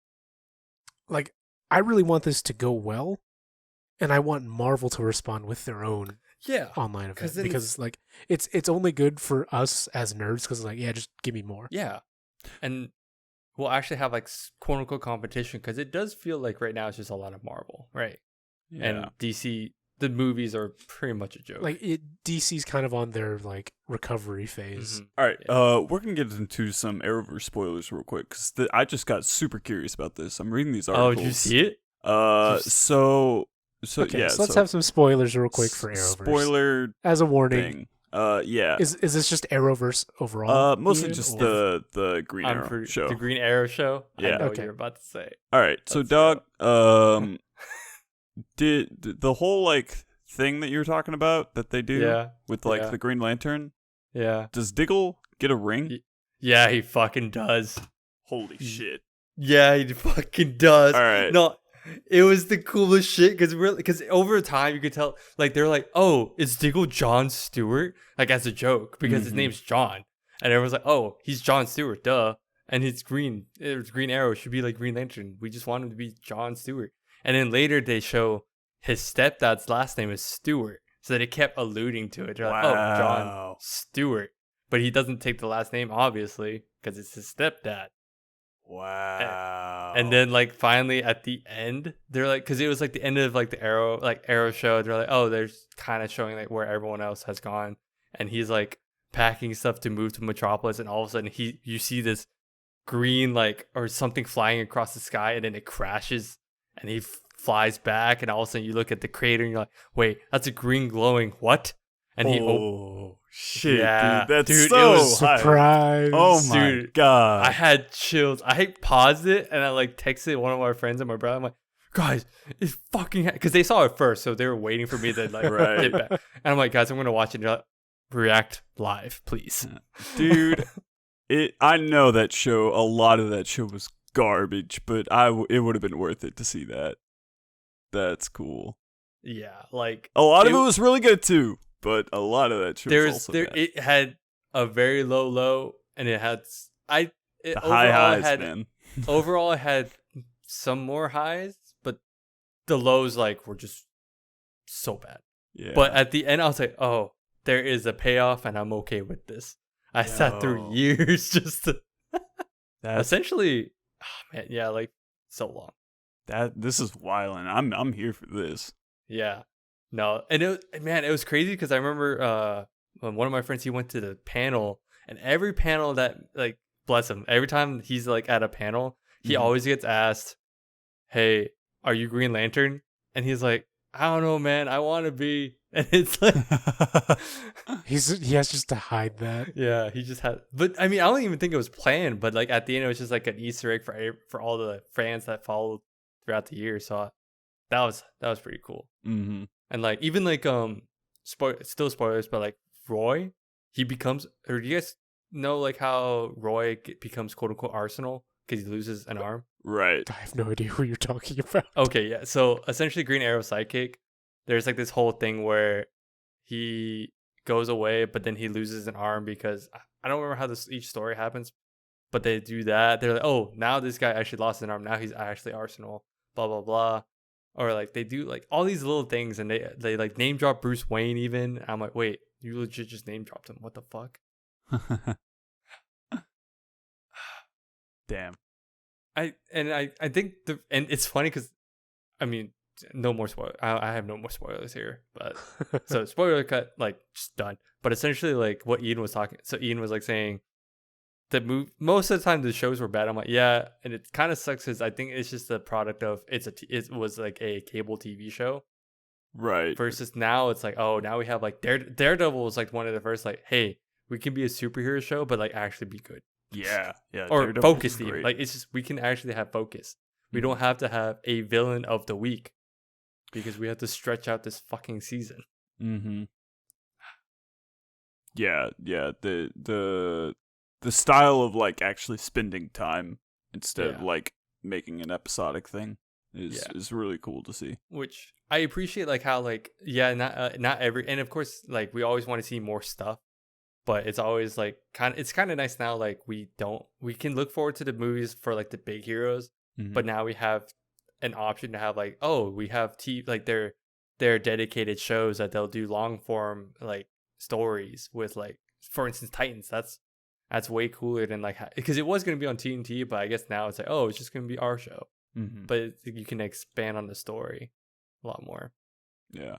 I really want this to go well, and I want Marvel to respond with their own online event, because like it's only good for us as nerds, because like, just give me more. Yeah, and we'll actually have like quote unquote competition, because it does feel like right now it's just a lot of Marvel, right? Yeah. And DC, the movies are pretty much a joke. Like DC's kind of on their like recovery phase. All right, we're gonna get into some Arrowverse spoilers real quick, because I just got super curious about this. I'm reading these articles. Oh, did you see it? So let's have some spoilers real quick for Arrowverse. Spoiler as a warning. Thing. Yeah. Is this just Arrowverse overall? Mostly just the Green Arrow show. The Green Arrow show? Yeah. I know what you're about to say. All right. So, Doug, did the whole like thing that you're talking about that they do with like the Green Lantern? Yeah. Does Diggle get a ring? Yeah, he fucking does. Holy shit. Yeah, he fucking does. All right. No, it was the coolest shit, because over time you could tell, like, they're like, oh, is Diggle John Stewart? Like, as a joke, because his name's John. And everyone's like, oh, he's John Stewart, duh. And it's Green Arrow should be like Green Lantern. We just want him to be John Stewart. And then later they show his stepdad's last name is Stewart. So they kept alluding to it. They're like, oh, John Stewart. But he doesn't take the last name, obviously, because it's his stepdad. Wow. And then like finally at the end, they're like, because it was like the end of like the Arrow show, they're like, oh, they're kind of showing like where everyone else has gone, and he's like packing stuff to move to Metropolis, and all of a sudden you see this green like or something flying across the sky, and then it crashes and he flies back, and all of a sudden you look at the crater and you're like, wait, that's a green glowing what? And shit, yeah, dude, so it was surprise. Oh my god, I had chills. I paused it and I like texted one of my friends and my brother. I'm like, guys, it's fucking, because they saw it first, so they were waiting for me to like get back. And I'm like, guys, I'm gonna watch it. And like, react live, please, dude. I know that show. A lot of that show was garbage, but it would have been worth it to see that. That's cool. Yeah, like a lot of it was really good too. But a lot of that show was also bad. It had a very low, and it had high highs, man. Overall, it had some more highs, but the lows like were just so bad. Yeah. But at the end, I was like, oh, there is a payoff, and I'm okay with this. I sat through years just to essentially, man, yeah, like so long. This is wild, and I'm here for this. Yeah. No, and it was crazy, because I remember when one of my friends, he went to the panel, and every panel that, like, bless him, every time he's like at a panel, he always gets asked, hey, are you Green Lantern? And he's like, I don't know, man, I want to be. And it's like he has just to hide that. Yeah, he just had. But I mean, I don't even think it was planned, but like at the end it was just like an Easter egg for all the fans that followed throughout the year. So that was pretty cool. And like even like still spoilers, but like Roy, he becomes, or do you guys know like how Roy becomes quote unquote Arsenal because he loses an arm? Right. I have no idea who you're talking about. Okay, yeah. So essentially, Green Arrow's sidekick, there's like this whole thing where he goes away, but then he loses an arm because I don't remember how each story happens, but they do that. They're like, oh, now this guy actually lost an arm. Now he's actually Arsenal. Blah blah blah. Or like they do like all these little things, and they like name drop Bruce Wayne even. I'm like, wait, you legit just name dropped him. What the fuck? Damn. I think and it's funny because I mean, no more spoil. I have no more spoilers here, but so spoiler cut, like just done. But essentially, like what Ian was talking. So Ian was like saying that most of the time the shows were bad. I'm like, yeah, and it kind of sucks because I think it's just the product of it was like a cable TV show, right? Versus now it's like, oh, now we have like Daredevil was like one of the first like, hey, we can be a superhero show, but like actually be good. Yeah. Or focused even. Like it's just we can actually have focus. We don't have to have a villain of the week because we have to stretch out this fucking season. Mm-hmm. Yeah. The style of like actually spending time instead of like making an episodic thing is really cool to see. Which I appreciate, like how like not every, and of course like we always want to see more stuff. But it's always like it's kind of nice now. Like we can look forward to the movies for like the big heroes, but now we have an option to have like, oh, we have like their dedicated shows that they'll do long form like stories with, like for instance Titans. That's way cooler than like because it was gonna be on TNT, but I guess now it's like, oh, it's just gonna be our show. But you can expand on the story a lot more. Yeah.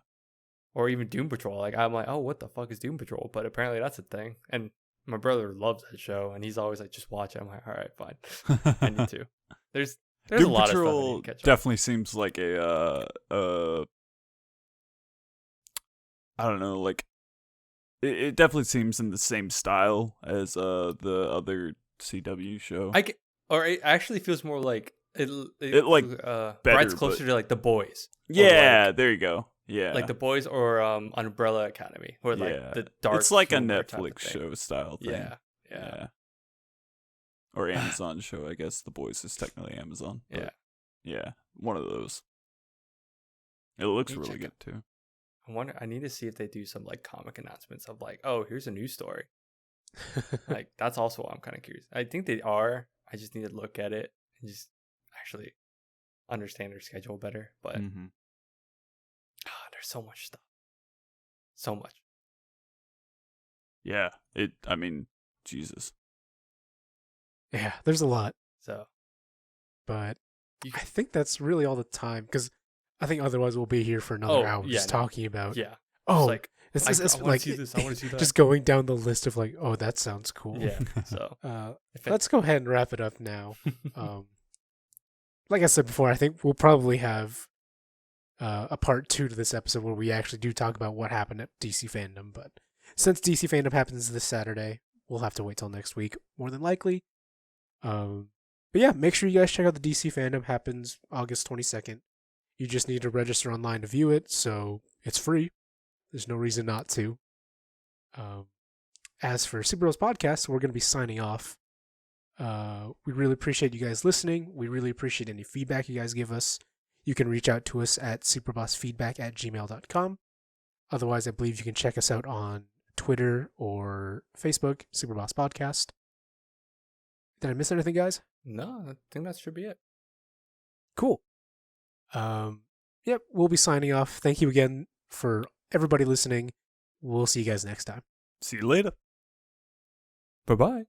Or even Doom Patrol. Like I'm like, oh, what the fuck is Doom Patrol? But apparently that's a thing. And my brother loves that show, and he's always like, just watch it. I'm like, all right, fine. I need to. There's Doom a lot Patrol of stuff I need to catch up. definitely seems like a I don't know, like it definitely seems in the same style as the other CW show. It actually feels more like it like Bride's closer to like The Boys. Yeah, there you go. Yeah, like The Boys or Umbrella Academy, or like the dark. It's like a Netflix show style thing. Yeah. Or Amazon show, I guess. The Boys is technically Amazon. Yeah, one of those. It looks really good too. I need to see if they do some like comic announcements of like, oh, here's a new story. Like that's also what I'm kind of curious. I think they are. I just need to look at it and just actually understand their schedule better. But there's so much stuff. So much. Yeah. I mean, Jesus. Yeah, there's a lot. So, but I think that's really all the time, because I think otherwise we'll be here for another hour just talking about. Yeah. Oh, like, I want to see this. I want to see that. Just going down the list of like, oh, that sounds cool. Yeah. So let's go ahead and wrap it up now. Like I said before, I think we'll probably have a part 2 to this episode where we actually do talk about what happened at DC Fandome. But since DC Fandome happens this Saturday, we'll have to wait till next week, more than likely. But yeah, make sure you guys check out the DC Fandome. Happens August 22nd. You just need to register online to view it, so it's free. There's no reason not to. As for SuperBoss Podcast, we're going to be signing off. We really appreciate you guys listening. We really appreciate any feedback you guys give us. You can reach out to us at superbossfeedback@gmail.com. Otherwise, I believe you can check us out on Twitter or Facebook, SuperBoss Podcast. Did I miss anything, guys? No, I think that should be it. Cool. Yep, we'll be signing off. Thank you again for everybody listening. We'll see you guys next time. See you later. Bye-bye.